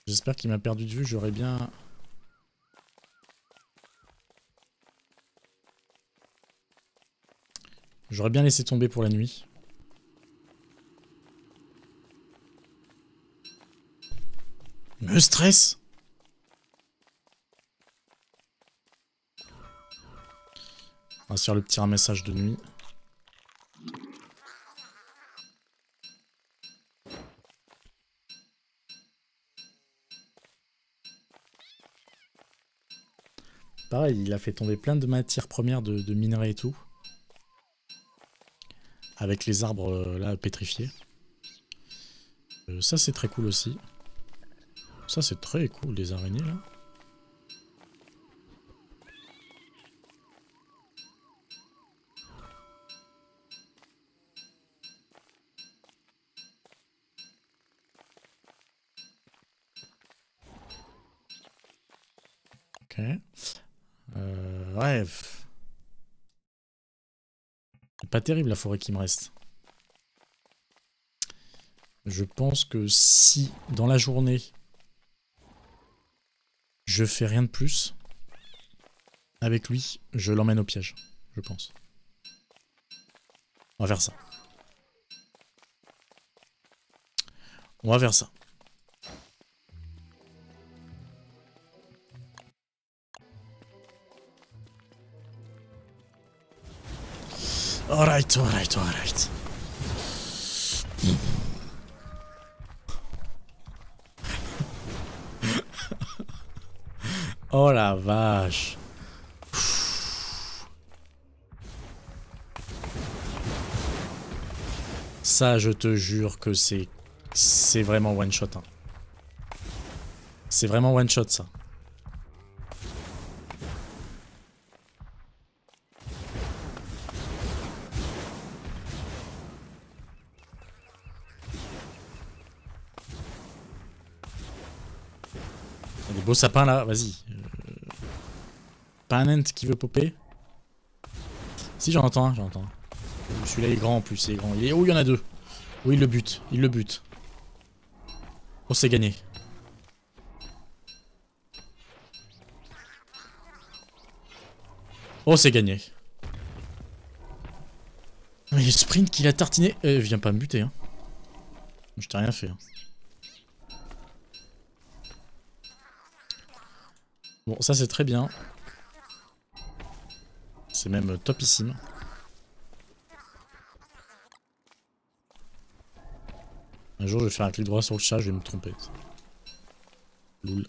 J'espère qu'il m'a perdu de vue, j'aurais bien... J'aurais bien laissé tomber pour la nuit. Me stresse. On va se faire le petit ramassage de nuit. Pareil, il a fait tomber plein de matières premières de minerais et tout. Avec les arbres là pétrifiés. Ça c'est très cool aussi. Ça c'est très cool les araignées là. Ok. Ouais. C'est pas terrible la forêt qui me reste. Je pense que si dans la journée je fais rien de plus avec lui, je l'emmène au piège, je pense. On va faire ça. On va faire ça. Alright. Oh la vache. Ça, je te jure que c'est vraiment one shot. Hein. C'est vraiment one shot ça. Il y a des beaux sapins là, vas-y. Pas un ent qui veut popper. Si j'en entends un, j'en entends un. Celui-là il est grand en plus, il est grand. Oh, il y en a deux. Oui, il le bute, il le bute. Oh, c'est gagné. Oh, c'est gagné. Mais le sprint qu'il a tartiné. Viens pas me buter, hein. Je t'ai rien fait. Hein. Bon, ça c'est très bien. C'est même topissime. Un jour, je vais faire un clic droit sur le chat, je vais me tromper. Loul.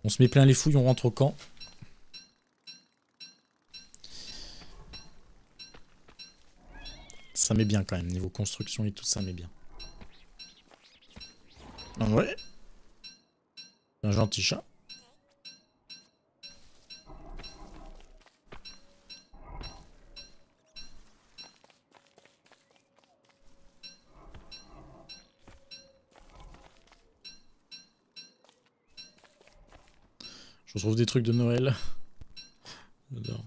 On se met plein les fouilles, on rentre au camp. Ça met bien quand même, niveau construction et tout, ça met bien. Ah ouais. Un gentil chat. Je retrouve des trucs de Noël. J'adore.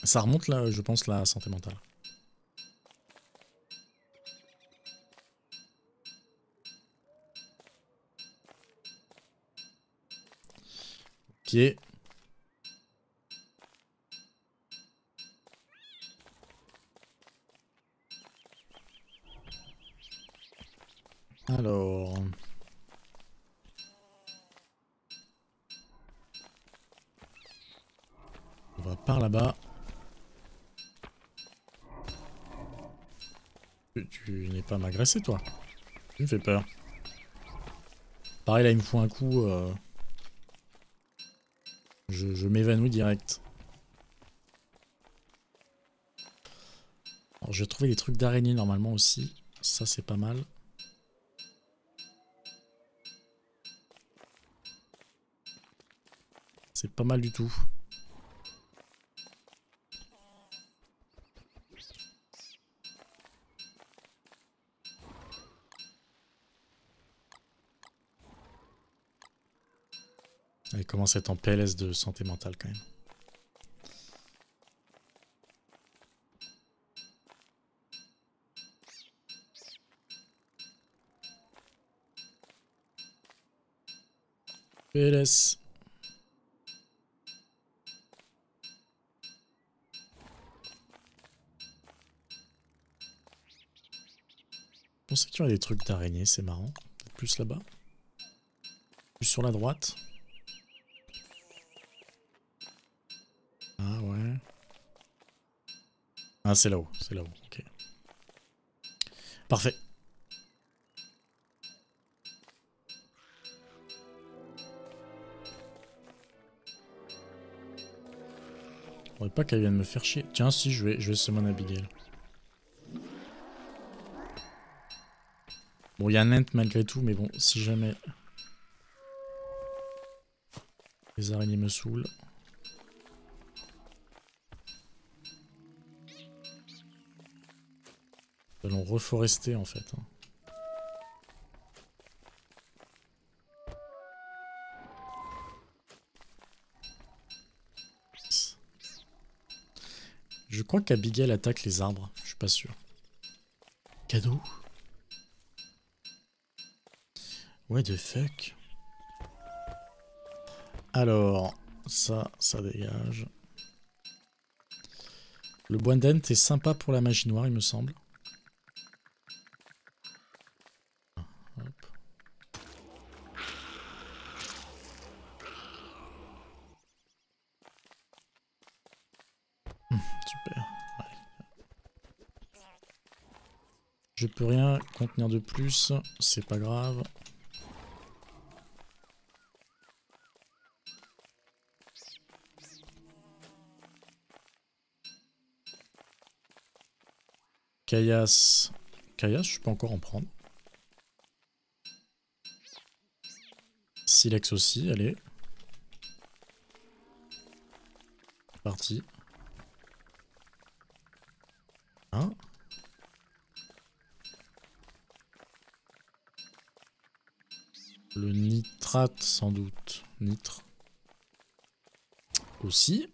Ça remonte là, je pense, la santé mentale. Ok. Alors... On va par là-bas. Tu n'es pas m'agresser, toi. Tu me fais peur. Pareil, là, il me faut un coup. Je m'évanouis direct. Alors, je vais trouver des trucs d'araignée normalement aussi. Ça, c'est pas mal. C'est pas mal du tout. Elle commence à être en PLS de santé mentale quand même. PLS. Je pensais qu'il y aurait des trucs d'araignée, c'est marrant. Plus là-bas. Plus sur la droite. Ah ouais. Ah, c'est là-haut, ok. Parfait. Je voudrais pas qu'elle vienne me faire chier. Tiens, si, je vais summon Abigail. Bon, il y a un ent malgré tout, mais bon, si jamais les araignées me saoulent. Nous allons reforester en fait. Hein. Je crois qu'Abigail attaque les arbres, je suis pas sûr. Cadeau? What the fuck? Alors, ça dégage. Le bois d'ent est sympa pour la magie noire, il me semble. Hop. Super. Ouais. Je peux rien contenir de plus, c'est pas grave. Caillasse. Caillasse, je peux encore en prendre. Silex aussi, allez. Parti. Hein? Le nitrate, sans doute. Nitre. Aussi.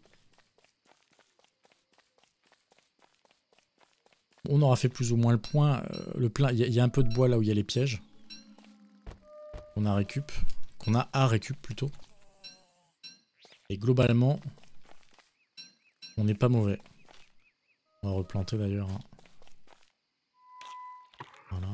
On aura fait plus ou moins le point. Le plein, il y a un peu de bois là où il y a les pièges. On a récup. Qu'on a à récup plutôt. Et globalement, on n'est pas mauvais. On va replanter d'ailleurs. Hein. Voilà.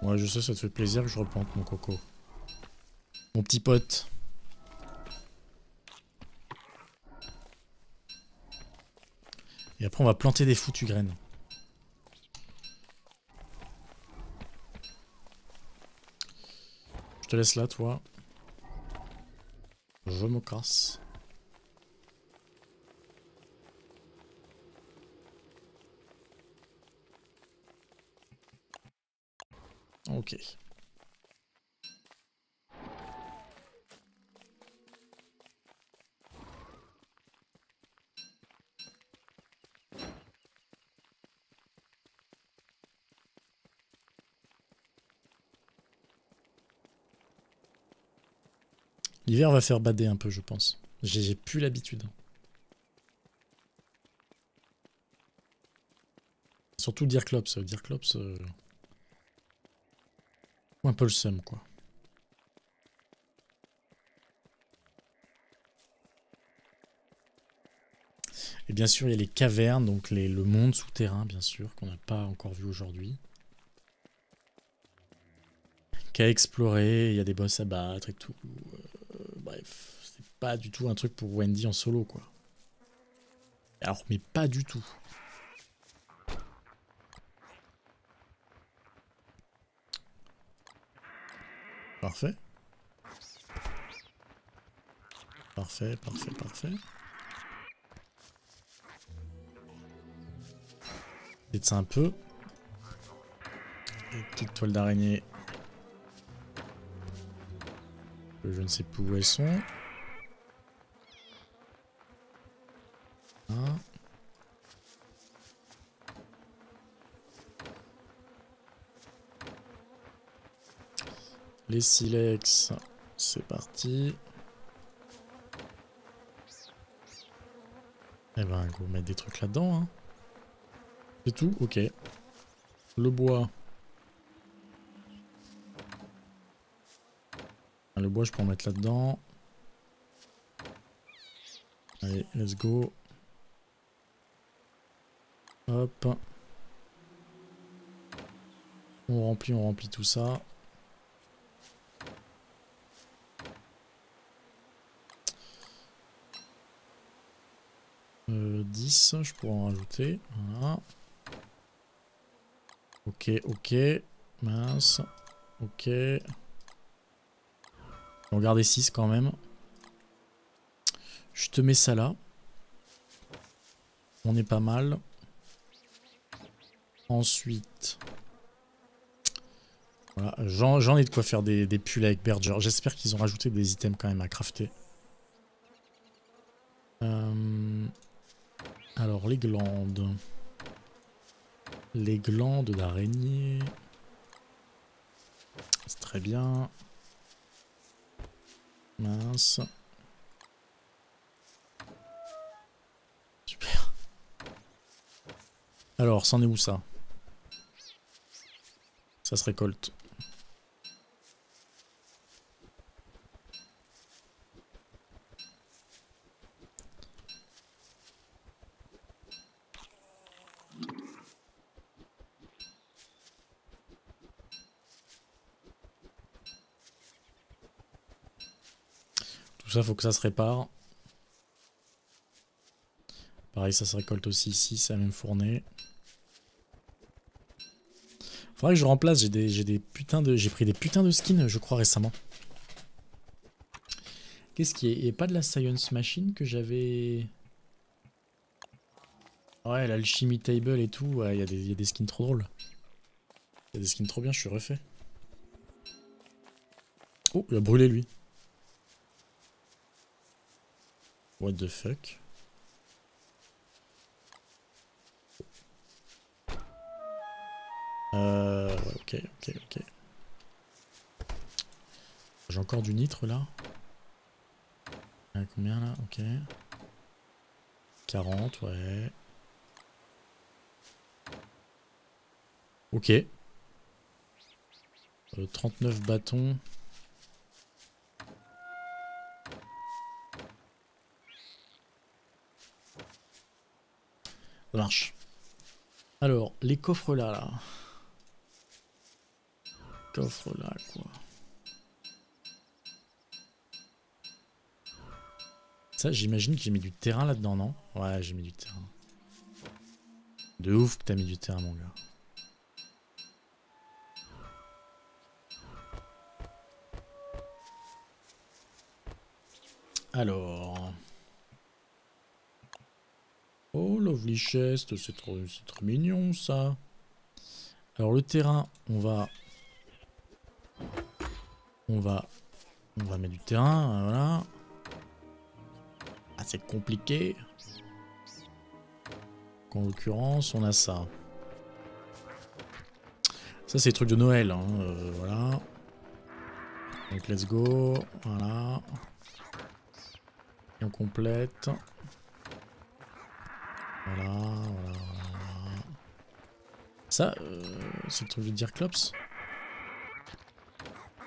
Ouais, je sais, ça te fait plaisir que je replante mon coco. Mon petit pote. Et après, on va planter des foutues graines. Je te laisse là, toi. Je me casse. Ok. L'hiver va faire bader un peu, je pense. J'ai plus l'habitude. Surtout Dirklops. Dirklops... un peu le seum, quoi. Et bien sûr, il y a les cavernes, donc le monde souterrain, bien sûr, qu'on n'a pas encore vu aujourd'hui. Qu'à explorer, il y a des boss à battre et tout. Bref, c'est pas du tout un truc pour Wendy en solo, quoi. Alors, mais pas du tout. Parfait. Parfait, parfait, parfait. Peut-être ça un peu. Les petites toiles d'araignée. Je ne sais plus où elles sont. Hein. Les silex, c'est parti. Eh ben, go mettre des trucs là-dedans. Hein. C'est tout? Ok. Le bois. Le bois, je peux en mettre là-dedans. Allez, let's go. Hop. On remplit tout ça. Euh, 10, je pourrais en rajouter. Voilà. Ok, ok. Mince. Ok. On va garder 6 quand même. Je te mets ça là. On est pas mal. Ensuite... Voilà, j'en ai de quoi faire des pulls avec Berger. J'espère qu'ils ont rajouté des items quand même à crafter. Alors, les glandes. Les glandes d'araignée. C'est très bien. Mince. Super. Alors, c'en est où ça? Ça se récolte. Tout ça, faut que ça se répare. Pareil, ça se récolte aussi ici, c'est la même fournée. Faudrait que je remplace, j'ai des putains de... J'ai pris des putains de skins, je crois, récemment. Qu'est-ce qui est? Il n'y a pas de la Science Machine que j'avais... Ouais, l'Alchemy Table et tout, ouais, il y a des skins trop drôles. Il y a des skins trop bien, je suis refait. Oh, il a brûlé lui. What the fuck? Ouais, ok. J'ai encore du nitre là. Combien là? Ok. 40, ouais. Ok. 39 bâtons. Ça marche. Alors, les coffres là. Coffre là, quoi. Ça, j'imagine que j'ai mis du terrain là-dedans, non? Ouais, j'ai mis du terrain. De ouf que t'as mis du terrain, mon gars. Alors... Oh, lovely chest, c'est trop mignon, ça. Alors, le terrain, on va mettre du terrain, voilà. Ah, c'est compliqué. En l'occurrence, on a ça. Ça, c'est les trucs de Noël, hein, voilà. Donc, let's go, voilà. On complète. Voilà. Ça, c'est le truc de dire Clops.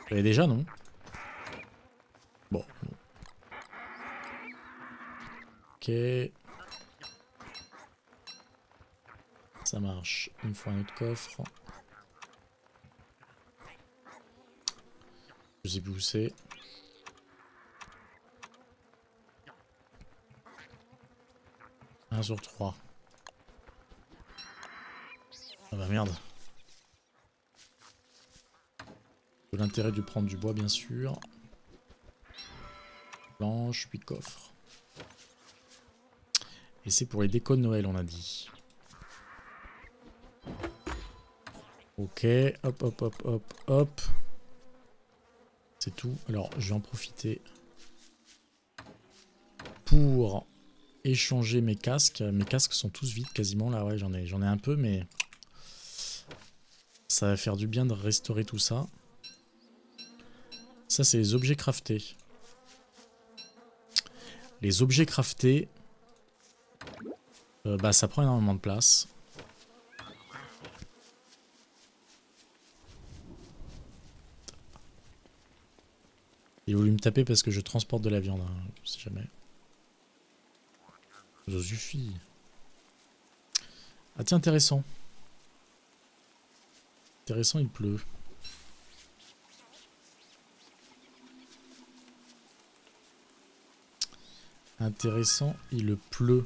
J'avais déjà, non? Bon. Ok. Ça marche. Il me faut un autre coffre. Je sais plus où c'est. Un sur 3. Ah bah merde. De l'intérêt de prendre du bois, bien sûr. Planche, puis coffre. Et c'est pour les décos de Noël, on a dit. Ok, hop. C'est tout. Alors, je vais en profiter pour échanger mes casques. Mes casques sont tous vides quasiment là. Ouais, j'en ai un peu, mais ça va faire du bien de restaurer tout ça. Ça, c'est les objets craftés. Les objets craftés, bah, ça prend énormément de place. Il a voulu me taper parce que je transporte de la viande, hein, je sais jamais. Ça suffit. Ah tiens, intéressant. Intéressant, il pleut. Intéressant, il pleut.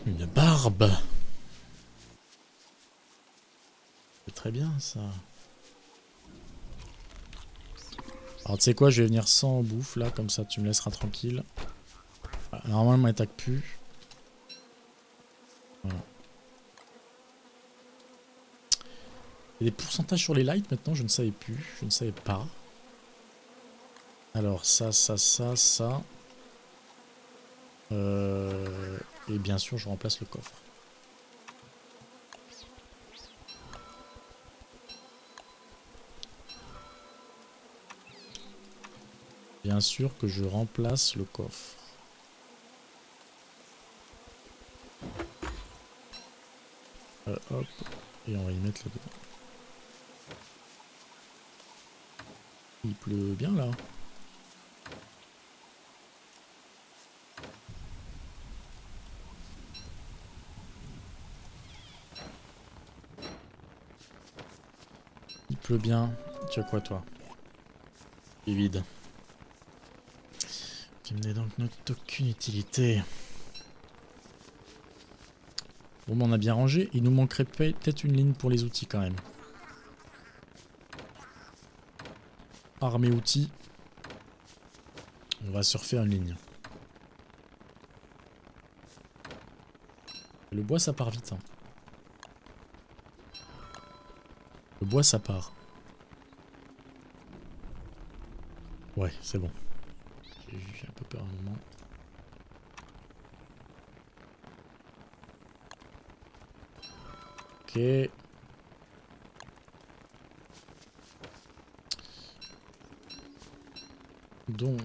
Une barbe. C'est très bien ça. Alors tu sais quoi, je vais venir sans bouffe là, comme ça tu me laisseras tranquille. Voilà, normalement elle m'attaque plus. Voilà. Il y a des pourcentages sur les lights maintenant, je ne savais plus, je ne savais pas. Alors ça. Et bien sûr je remplace le coffre. Bien sûr que je remplace le coffre. Hop, et on va y mettre là-dedans. Il pleut bien là. Il pleut bien. Tu as quoi toi? Il est vide. Qui me n'est donc aucune utilité. Bon, ben, on a bien rangé. Il nous manquerait peut-être une ligne pour les outils quand même. Armée outils. On va se refaire une ligne. Le bois ça part vite. Hein. Le bois ça part. Ouais, c'est bon. J'ai un peu peur un moment. Ok. Donc...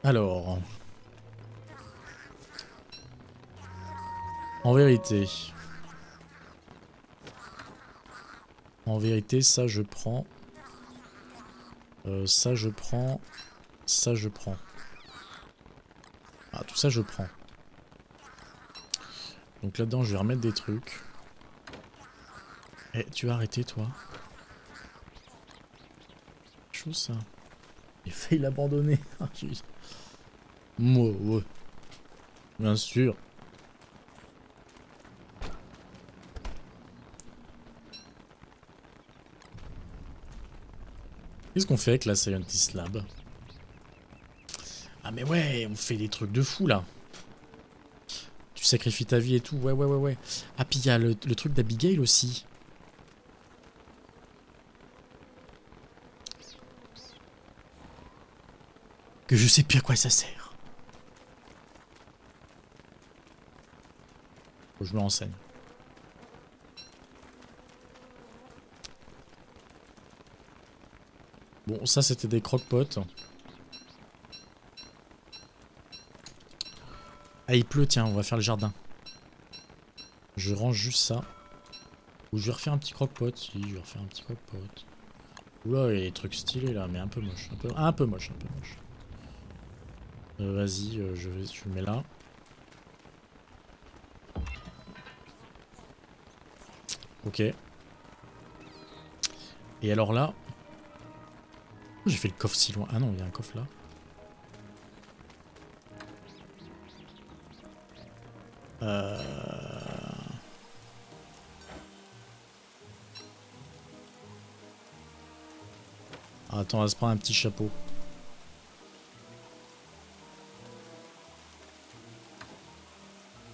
Alors... En vérité... ça je prends. Ça je prends. Ça je prends. Ah, tout ça je prends. Donc là-dedans, je vais remettre des trucs. Eh, tu vas arrêter, toi? Chaud, ça. J'ai failli l'abandonner. Moi, ouais. Bien sûr. Qu'est-ce qu'on fait avec la Scientist Lab? Ah mais ouais, on fait des trucs de fou, là. Tu sacrifies ta vie et tout. Ouais, ouais, ouais, ouais. Ah, puis il y a le truc d'Abigail aussi. Que je sais plus à quoi ça sert. Faut que je me renseigne. Bon, ça c'était des croque-potes. Ah, il pleut, tiens, on va faire le jardin. Je range juste ça. Ou je vais refaire un petit croque-pot. Si, je vais refaire un petit croque-pot. Oula, il y a des trucs stylés là, mais un peu moche. Un peu moche. Vas-y, je le mets là. Ok. Et alors là... J'ai fait le coffre si loin. Ah non, il y a un coffre là. Ah, attends, on va se prendre un petit chapeau.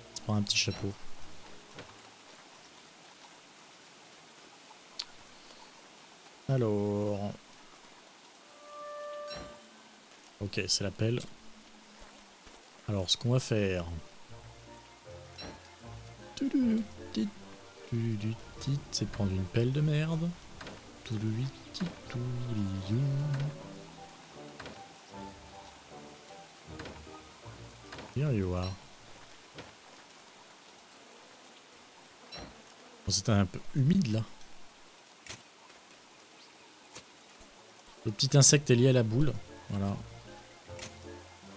On va se prendre un petit chapeau. Alors... Ok, c'est la pelle. Alors, ce qu'on va faire... C'est de prendre une pelle de merde. Here you are. Bon, c'était un peu humide là. Le petit insecte est lié à la boule. Voilà.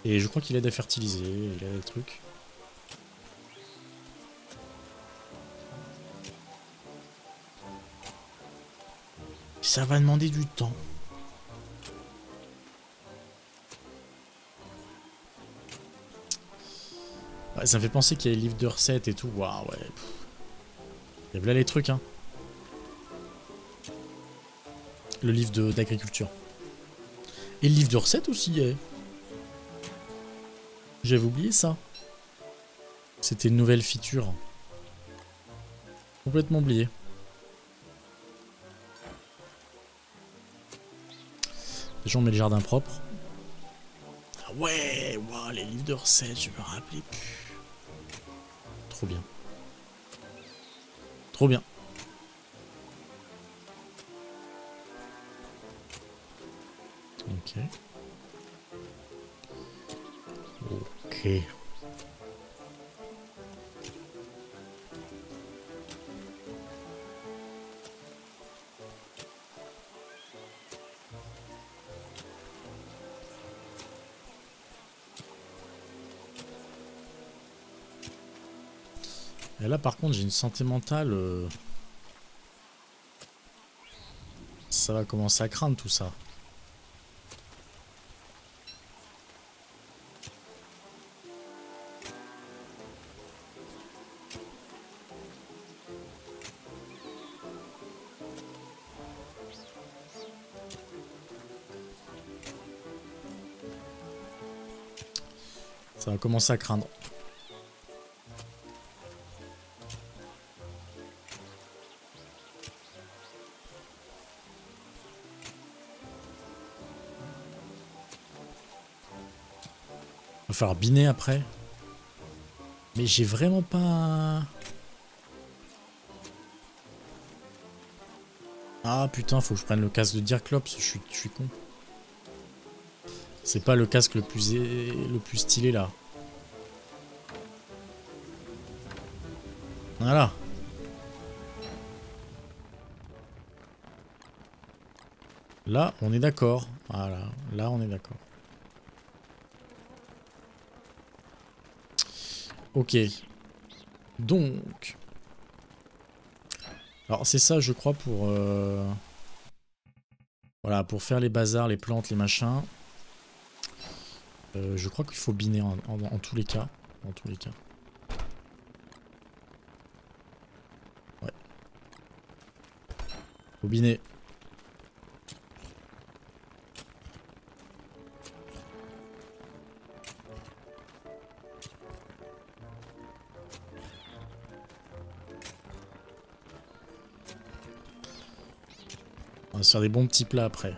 Et je crois qu'il aide à fertiliser. Il a des trucs. Ça va demander du temps. Ouais, ça me fait penser qu'il y a les livres de recettes et tout. Waouh, ouais. Et voilà les trucs, hein. Le livre d'agriculture. Et le livre de recettes aussi, eh. J'avais oublié ça. C'était une nouvelle feature. Complètement oublié. Déjà on met le jardin propre. Ah ouais, wow, les livres de recettes, je me rappelais plus. Trop bien. Trop bien. Ok. Ok. Et là par contre j'ai une santé mentale. Ça va commencer à craindre tout ça. Ça va commencer à craindre. Va falloir biner après. Mais j'ai vraiment pas... Ah putain, faut que je prenne le casque de Dirklops, je suis con. C'est pas le casque le plus stylé là. Voilà. Là, on est d'accord. Voilà, là on est d'accord. Ok. Donc... Alors c'est ça je crois pour... Voilà, pour faire les bazars, les plantes, les machins. Je crois qu'il faut biner en tous les cas. En tous les cas. Ouais. Faut biner. On va se faire des bons petits plats après.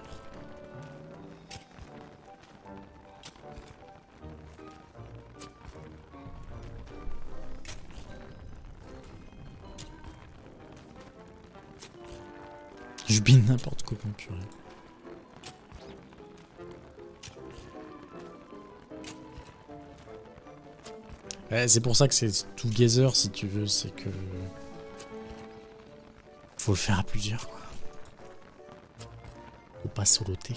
Je bine n'importe quoi, purée. Ouais, c'est pour ça que c'est together si tu veux, c'est que... Faut le faire à plusieurs quoi. Faut pas soloter.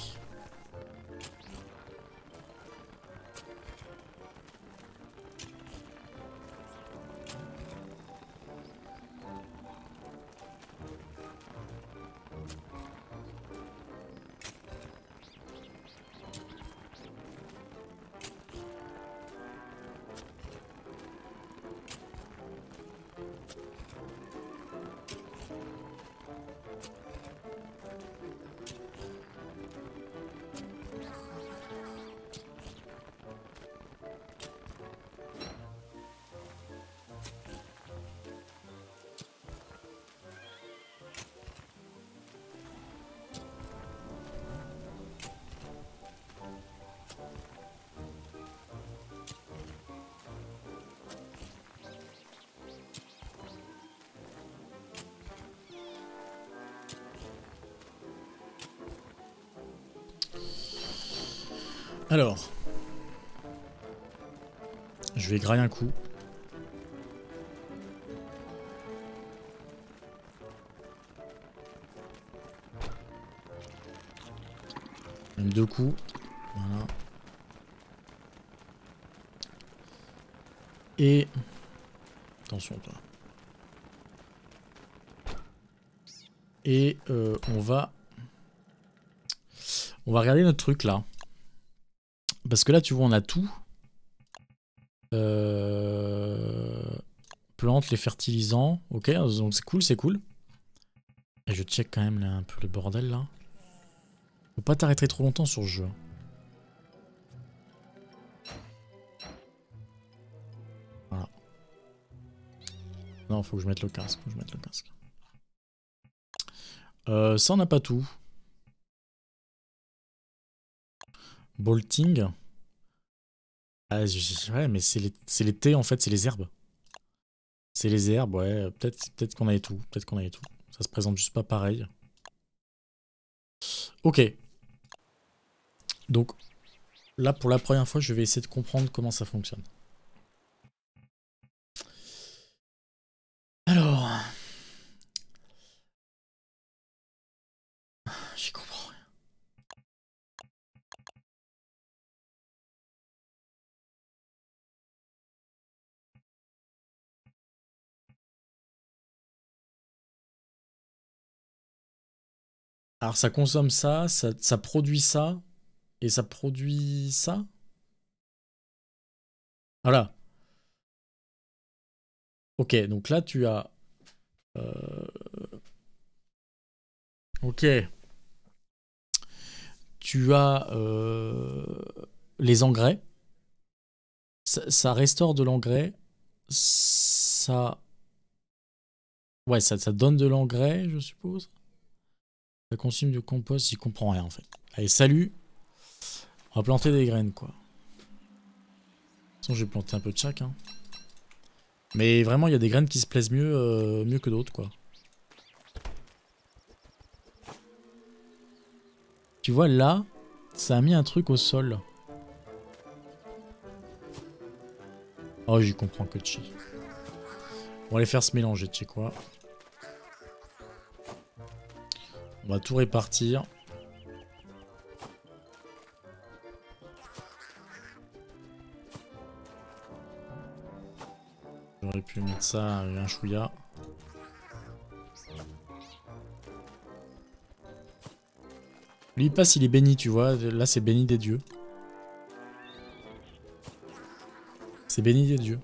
Alors, je vais grailler un coup. Même deux coups. Voilà. Et... Attention toi. Et on va regarder notre truc là. Parce que là, tu vois, on a tout. Plantes, les fertilisants. Ok, donc c'est cool, c'est cool. Et je check quand même là, un peu le bordel là. Faut pas t'arrêter trop longtemps sur le jeu. Voilà. Non, faut que je mette le casque. Faut que je mette le casque. Ça, on n'a pas tout. Bolting. Ah, ouais, mais c'est les thés en fait, c'est les herbes. C'est les herbes, ouais. Peut-être qu'on avait tout. Peut-être qu'on avait tout. Ça se présente juste pas pareil. Ok. Donc, là, pour la première fois, je vais essayer de comprendre comment ça fonctionne. Alors... J'y comprends rien. Alors, ça consomme ça, ça produit ça, et ça produit ça. Voilà. Ok, donc là, tu as... Ok. Tu as les engrais. Ça restaure de l'engrais. Ça... Ouais, ça donne de l'engrais, je suppose. Ça consomme du compost, j'y comprends rien en fait. Allez, salut. On va planter des graines, quoi. De toute façon, je vais planter un peu de chaque, hein. Mais vraiment, il y a des graines qui se plaisent mieux que d'autres, quoi. Tu vois, là, ça a mis un truc au sol. Oh, j'y comprends que de chi. On va les faire se mélanger, tu sais quoi. On va tout répartir. J'aurais pu mettre ça un chouïa. Lui, il passe, il est béni, tu vois. Là, c'est béni des dieux. C'est béni des dieux.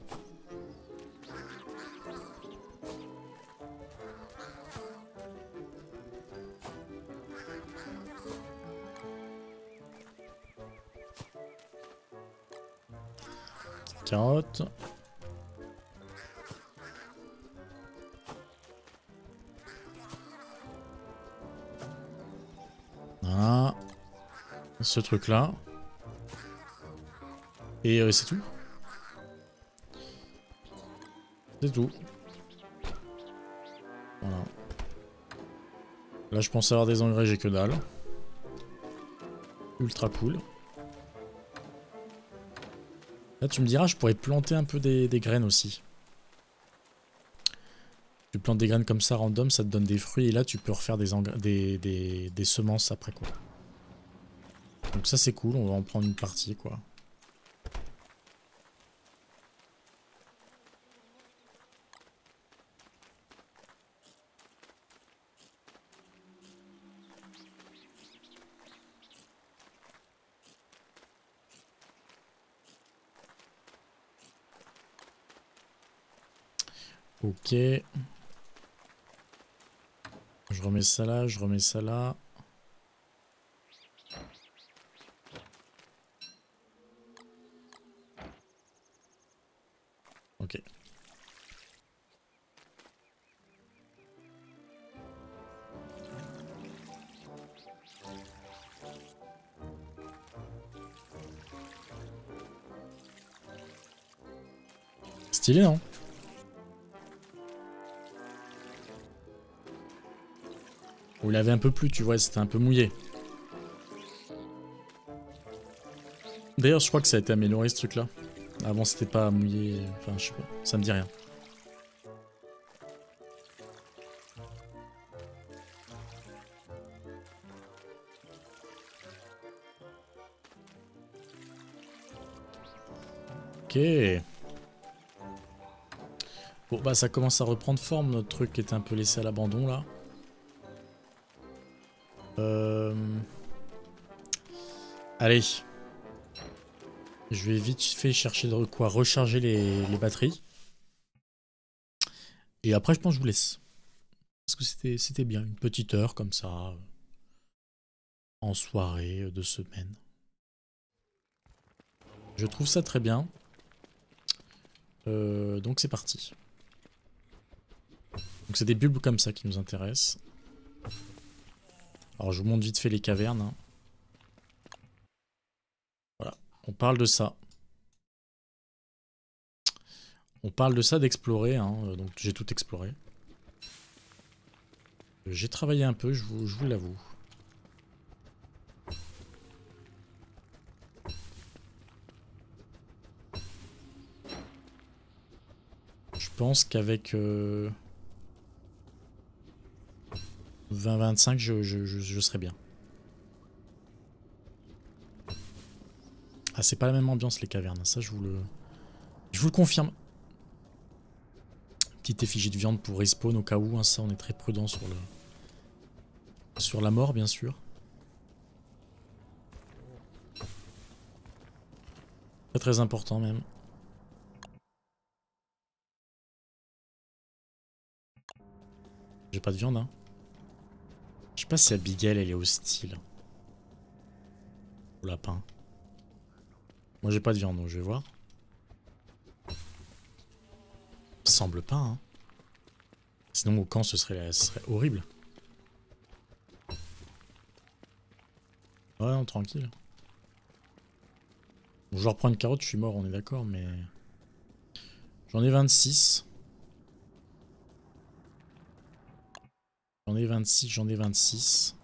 Carotte. Voilà. Ce truc-là. Et c'est tout. C'est tout. Voilà. Là, je pense avoir des engrais, j'ai que dalle. Ultra cool. Là, tu me diras, je pourrais planter un peu des graines aussi. Tu plantes des graines comme ça, random, ça te donne des fruits. Et là, tu peux refaire des semences après, quoi. Donc ça, c'est cool. On va en prendre une partie, quoi. Ok. Je remets ça là, je remets ça là. Ok. Stylé, non? Ou il avait un peu plus, tu vois, c'était un peu mouillé. D'ailleurs, je crois que ça a été amélioré ce truc-là. Avant, c'était pas mouillé. Enfin, je sais pas, ça me dit rien. Ok. Bon, bah, ça commence à reprendre forme, notre truc qui était un peu laissé à l'abandon, là. Allez. Je vais vite fait chercher de quoi recharger les batteries. Et après, je pense que je vous laisse. Parce que c'était bien, une petite heure comme ça, en soirée de semaine. Je trouve ça très bien. Donc c'est parti. Donc c'est des bulbes comme ça qui nous intéressent. Alors je vous montre vite fait les cavernes, hein. Voilà, on parle de ça. On parle de ça, d'explorer, hein. Donc j'ai tout exploré. J'ai travaillé un peu, je vous l'avoue. Je pense qu'avec 20-25, je serais bien. Ah, c'est pas la même ambiance les cavernes, ça je vous le confirme. Petite effigie de viande pour respawn au cas où, hein, ça on est très prudent sur la mort bien sûr. Très très important même. J'ai pas de viande, hein. Je sais pas si Abigail elle est hostile. Au lapin. Moi j'ai pas de viande donc je vais voir. semble pas, hein. Sinon au camp ce serait horrible. Ouais, non, tranquille. Bon, je reprends une carotte, je suis mort, on est d'accord, mais... J'en ai 26. J'en ai 26, j'en ai 26.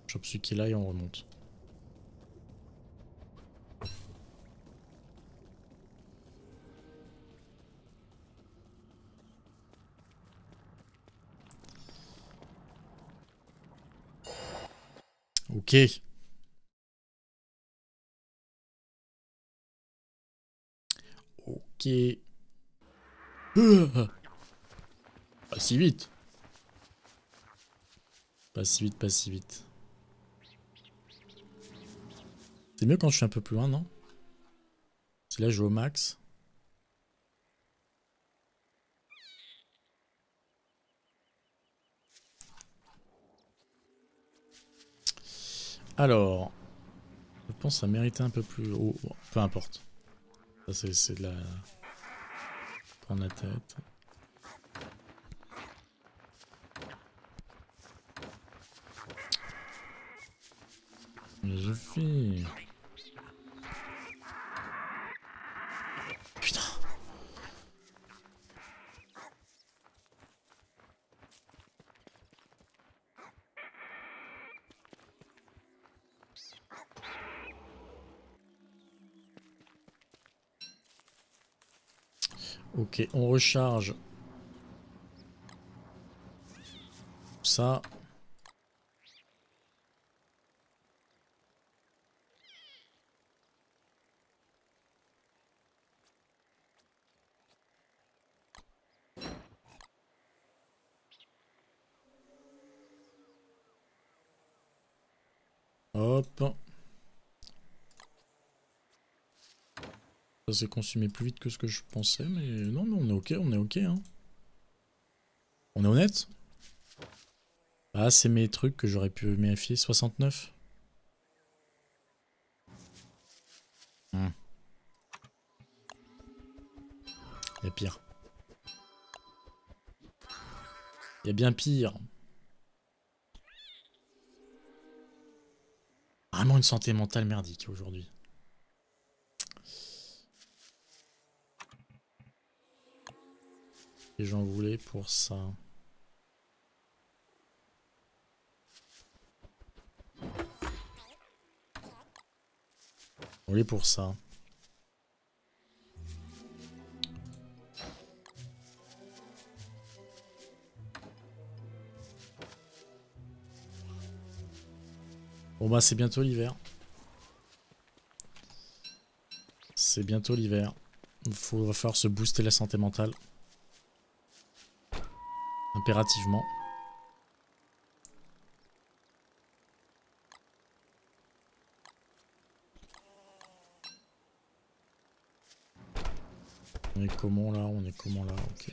Chope celui qui est là et on remonte. Ok. Ok. Pas si vite. Pas si vite, pas si vite. C'est mieux quand je suis un peu plus loin, non? Si là je joue au max. Alors, je pense que ça méritait un peu plus haut. Bon, peu importe. Ça c'est de la... Prendre la tête. Mais je fais... Putain. Ok, on recharge. Ça. Hop. Ça s'est consumé plus vite que ce que je pensais, mais non, mais on est ok, hein. On est honnête? Ah, c'est mes trucs que j'aurais pu vérifier. 69. Il y a pire. Il y a bien pire. Vraiment une santé mentale merdique aujourd'hui. Et j'en voulais pour ça. J'en voulais pour ça. Bon bah c'est bientôt l'hiver. C'est bientôt l'hiver. Va falloir se booster la santé mentale. Impérativement. On est comment là? On est comment là? Ok.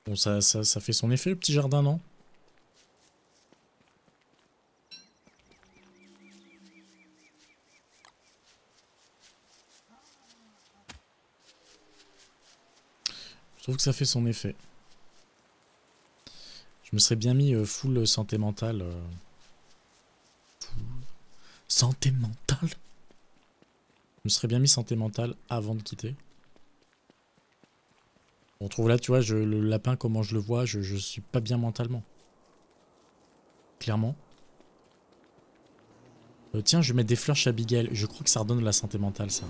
Bon ça fait son effet le petit jardin, non? Je trouve que ça fait son effet. Je me serais bien mis full santé mentale. Santé mentale? Je me serais bien mis santé mentale avant de quitter. On trouve là, tu vois, le lapin, comment je le vois, je suis pas bien mentalement. Clairement. Tiens, je vais mettre des fleurs chez Abigail. Je crois que ça redonne de la santé mentale, ça.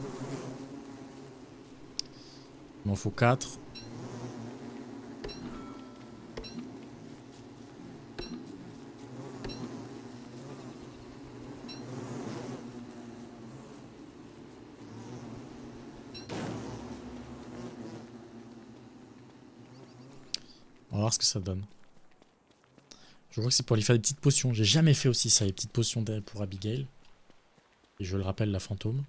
Il m'en faut 4. va voir ce que ça donne. Je crois que c'est pour lui faire des petites potions. J'ai jamais fait aussi ça, les petites potions pour Abigail. Et je le rappelle, la fantôme.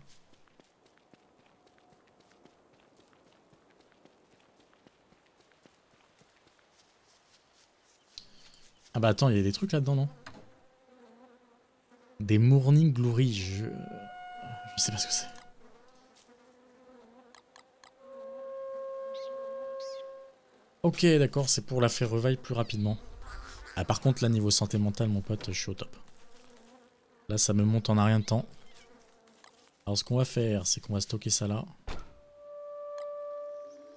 Ah bah attends, il y a des trucs là-dedans, non? Des Morning Glory, je sais pas ce que c'est. Ok, d'accord, c'est pour la faire revive plus rapidement. Ah, par contre, là, niveau santé mentale, mon pote, je suis au top. Là, ça me monte en un rien de temps. Alors, ce qu'on va faire, c'est qu'on va stocker ça là.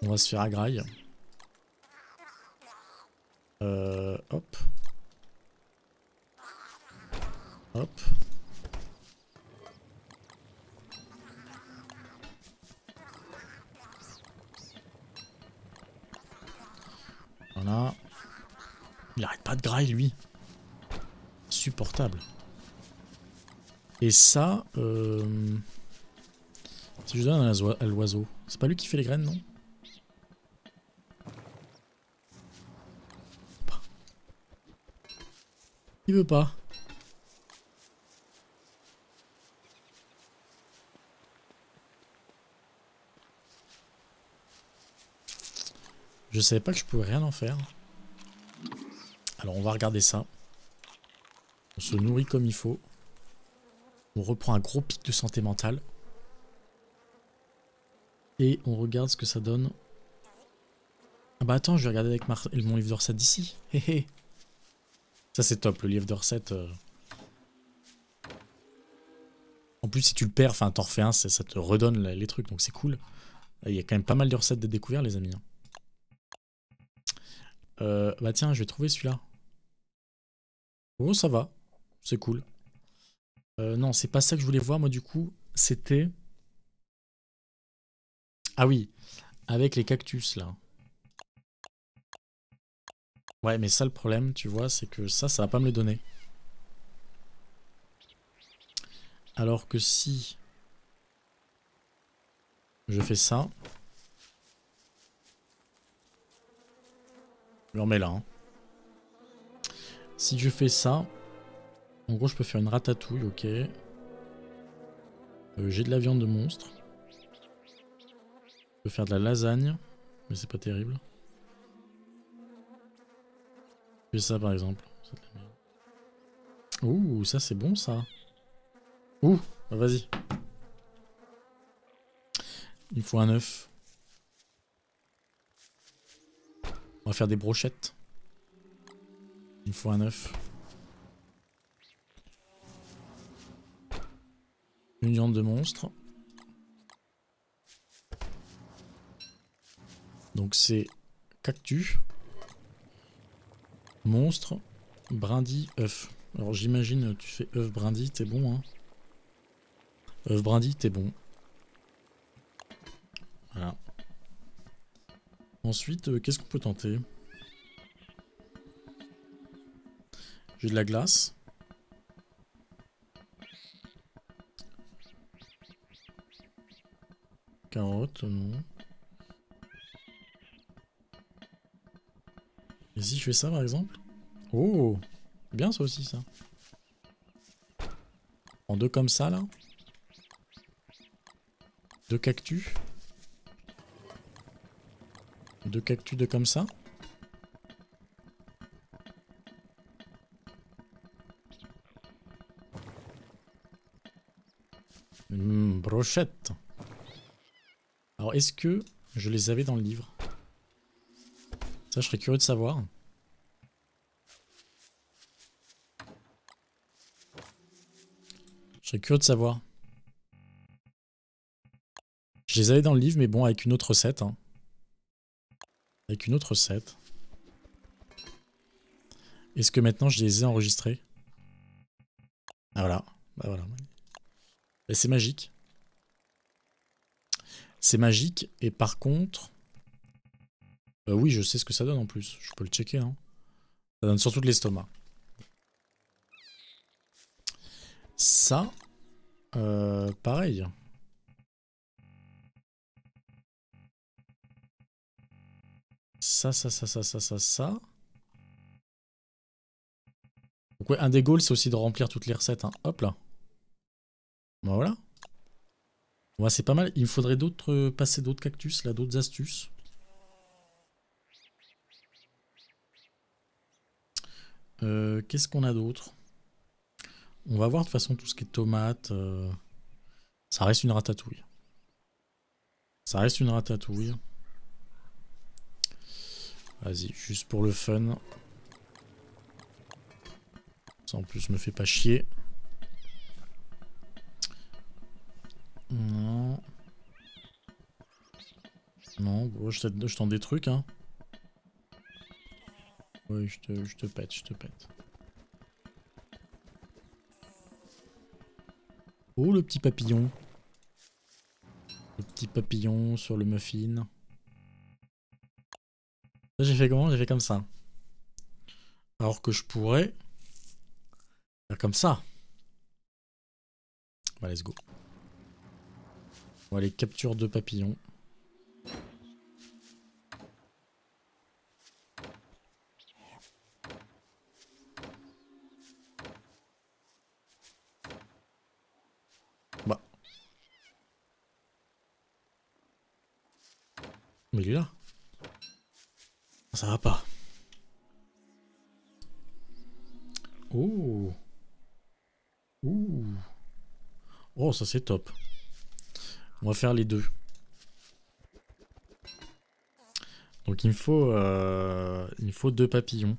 On va se faire agraille. Hop. Hop. Voilà. Il arrête pas de graille, lui. Supportable. Et ça, si je donne à l'oiseau, c'est pas lui qui fait les graines, non? Il veut pas. Je savais pas que je pouvais rien en faire. Alors on va regarder ça. On se nourrit comme il faut. On reprend un gros pic de santé mentale. Et on regarde ce que ça donne. Ah bah attends, je vais regarder avec mon livre de recettes d'ici. Ça c'est top, le livre de recettes. En plus si tu le perds, enfin t'en refais un, ça te redonne les trucs, donc c'est cool. Il y a quand même pas mal de recettes de découvrir les amis. Bah tiens, je vais trouver celui-là. Oh ça va, c'est cool. Non, c'est pas ça que je voulais voir moi du coup. C'était... Ah oui, avec les cactus là. Ouais, mais ça le problème, tu vois, c'est que ça va pas me les donner. Alors que si je fais ça, je le remets là. Hein. Si je fais ça, en gros je peux faire une ratatouille, ok. J'ai de la viande de monstre. Je peux faire de la lasagne, mais c'est pas terrible. Je fais ça par exemple. Ouh, ça c'est bon ça. Ouh, bah, vas-y. Il faut un œuf. On va faire des brochettes. Il faut un œuf. Une viande de monstre. Donc c'est cactus, monstre, brindille, œuf. Alors j'imagine tu fais œuf brindille, t'es bon hein. Œuf brindille, t'es bon. Voilà. Ensuite, qu'est-ce qu'on peut tenter? J'ai de la glace. Carotte, non. Et si je fais ça par exemple? Oh, c'est bien ça aussi ça. En deux comme ça là. Deux cactus. Deux cactus, deux comme ça. Brochette. Alors est-ce que je les avais dans le livre? Ça je serais curieux de savoir. Je serais curieux de savoir. Je les avais dans le livre mais bon avec une autre recette. Hein. Avec une autre recette. Est-ce que maintenant je les ai enregistrés? Ah voilà. Bah voilà. Et c'est magique. C'est magique et par contre... oui, je sais ce que ça donne en plus. Je peux le checker. Hein. Ça donne surtout de l'estomac. Ça, pareil. Ça. Donc ouais, un des goals, c'est aussi de remplir toutes les recettes. Hein. Hop là. Bah voilà. Ouais, c'est pas mal. Il me faudrait d'autres, passer d'autres cactus, là, d'autres astuces. Qu'est-ce qu'on a d'autre? On va voir de toute façon tout ce qui est tomates. Ça reste une ratatouille. Ça reste une ratatouille. Vas-y, juste pour le fun. Ça en plus me fait pas chier. Non. Non, bon, je tente des trucs, hein. Ouais, je te pète, je te pète. Oh, le petit papillon. Le petit papillon sur le muffin. J'ai fait comment? J'ai fait comme ça. Alors que je pourrais faire comme ça. Bah, let's go. On va aller capture de papillons. Bah. Mais il est là. Ça va pas. Oh. Ouh. Oh, ça c'est top. On va faire les deux. Donc il me faut deux papillons.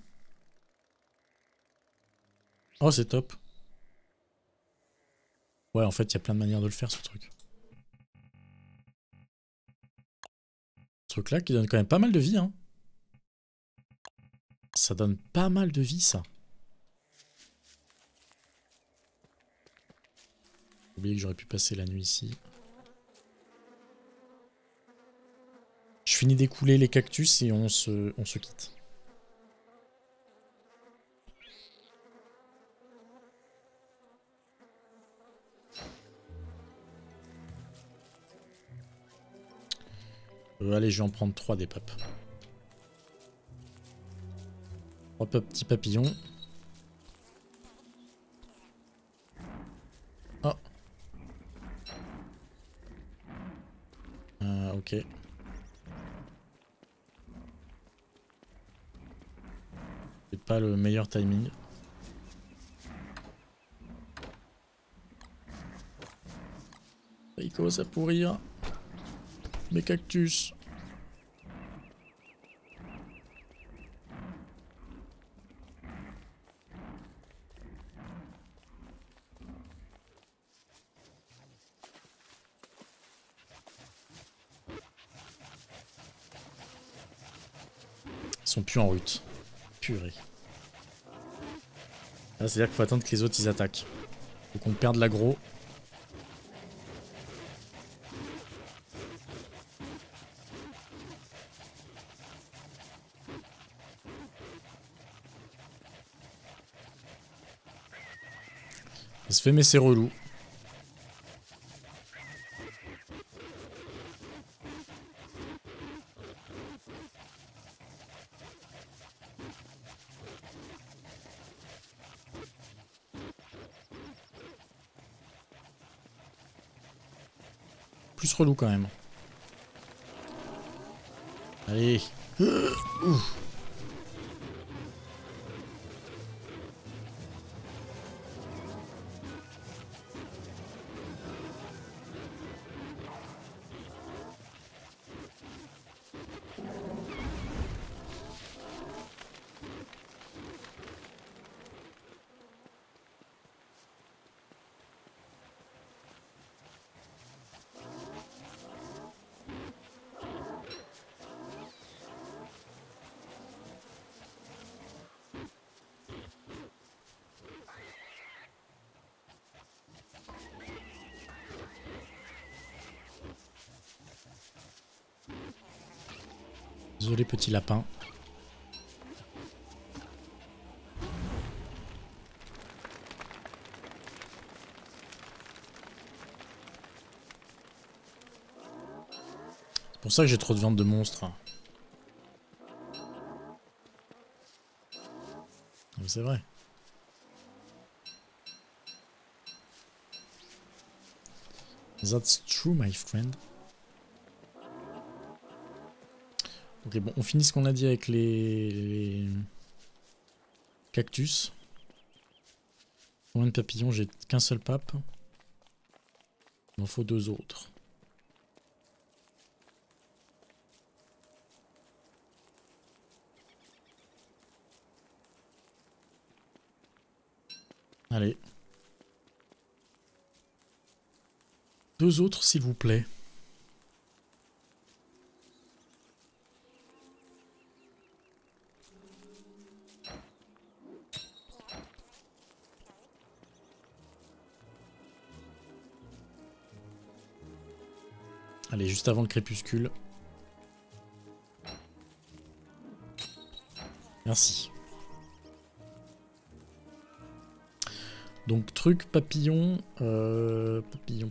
Oh, c'est top. Ouais, en fait, il y a plein de manières de le faire, ce truc. Ce truc-là qui donne quand même pas mal de vie, hein. Ça donne pas mal de vie, ça. J'ai oublié que j'aurais pu passer la nuit ici. Je finis d'écouler les cactus et on se quitte. Allez, je vais en prendre 3 des papes. 3 petits papillons. Oh. Ok. C'est pas le meilleur timing. Il commence à pourrir. Mes cactus. Ils sont plus en route. Purée. Là, c'est-à-dire qu'il faut attendre que les autres ils attaquent. Faut qu'on perde l'aggro. Ça se fait, mais c'est relou. Plus relou quand même. Allez. Ouf. Désolé, petit lapin. C'est pour ça que j'ai trop de viande de monstre. mais c'est vrai. That's true, my friend. Ok, bon, on finit ce qu'on a dit avec les cactus. Combien de papillons? J'ai qu'un seul pape. Il m'en faut 2 autres. Allez. 2 autres, s'il vous plaît. Allez, juste avant le crépuscule. Merci. Donc truc papillon,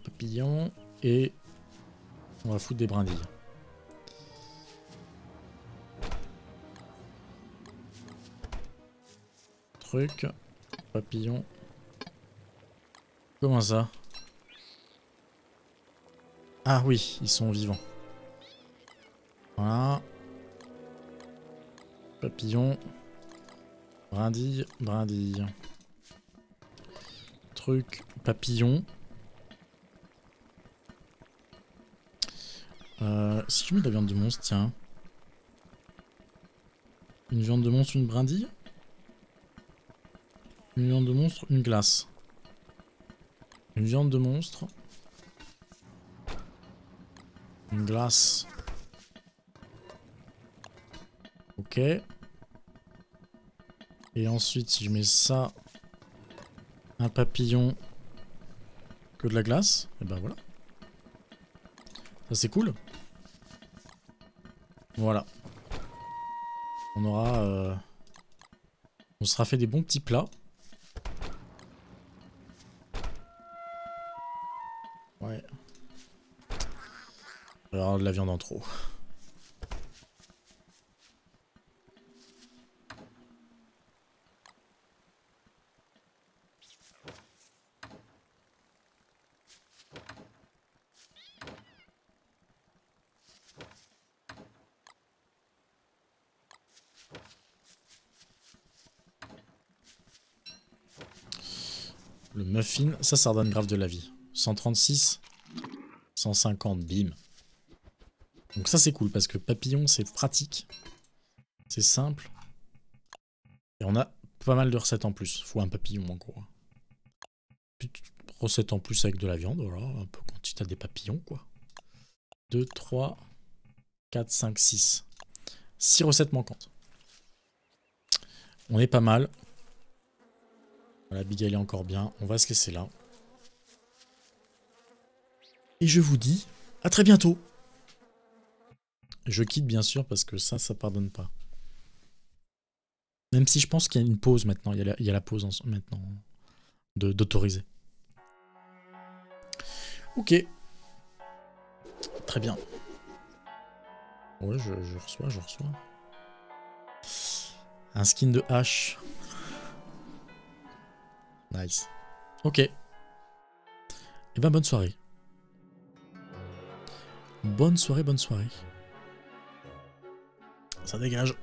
papillon, et on va foutre des brindilles. Truc, papillon. Comment ça? Ah oui, ils sont vivants. Voilà. Papillon. Brindille, brindille. Truc, papillon. Si je mets de la viande de monstre, tiens. Une viande de monstre, une brindille. Une viande de monstre, une glace. Une viande de monstre. Une glace. Ok. Et ensuite, si je mets ça, un papillon, que de la glace, et ben voilà. Ça c'est cool. Voilà. On aura... on sera fait des bons petits plats. Ouais. Il va y avoir de la viande en trop. Le muffin, ça redonne grave de la vie. 136, 150, bim. Donc ça c'est cool parce que papillon c'est pratique. C'est simple. Et on a pas mal de recettes en plus. Faut un papillon en gros. Recette en plus avec de la viande, voilà. Un peu quand tu as des papillons quoi. 2, 3, 4, 5, 6. 6 recettes manquantes. On est pas mal. Voilà, Abigail est encore bien. On va se laisser là. Et je vous dis à très bientôt. Je quitte bien sûr parce que ça pardonne pas. Même si je pense qu'il y a une pause maintenant. Il y a la pause maintenant d'autoriser. Ok. Très bien. Ouais, je reçois. Un skin de hache. Nice. Ok. Et ben bonne soirée. Bonne soirée. Ça dégage.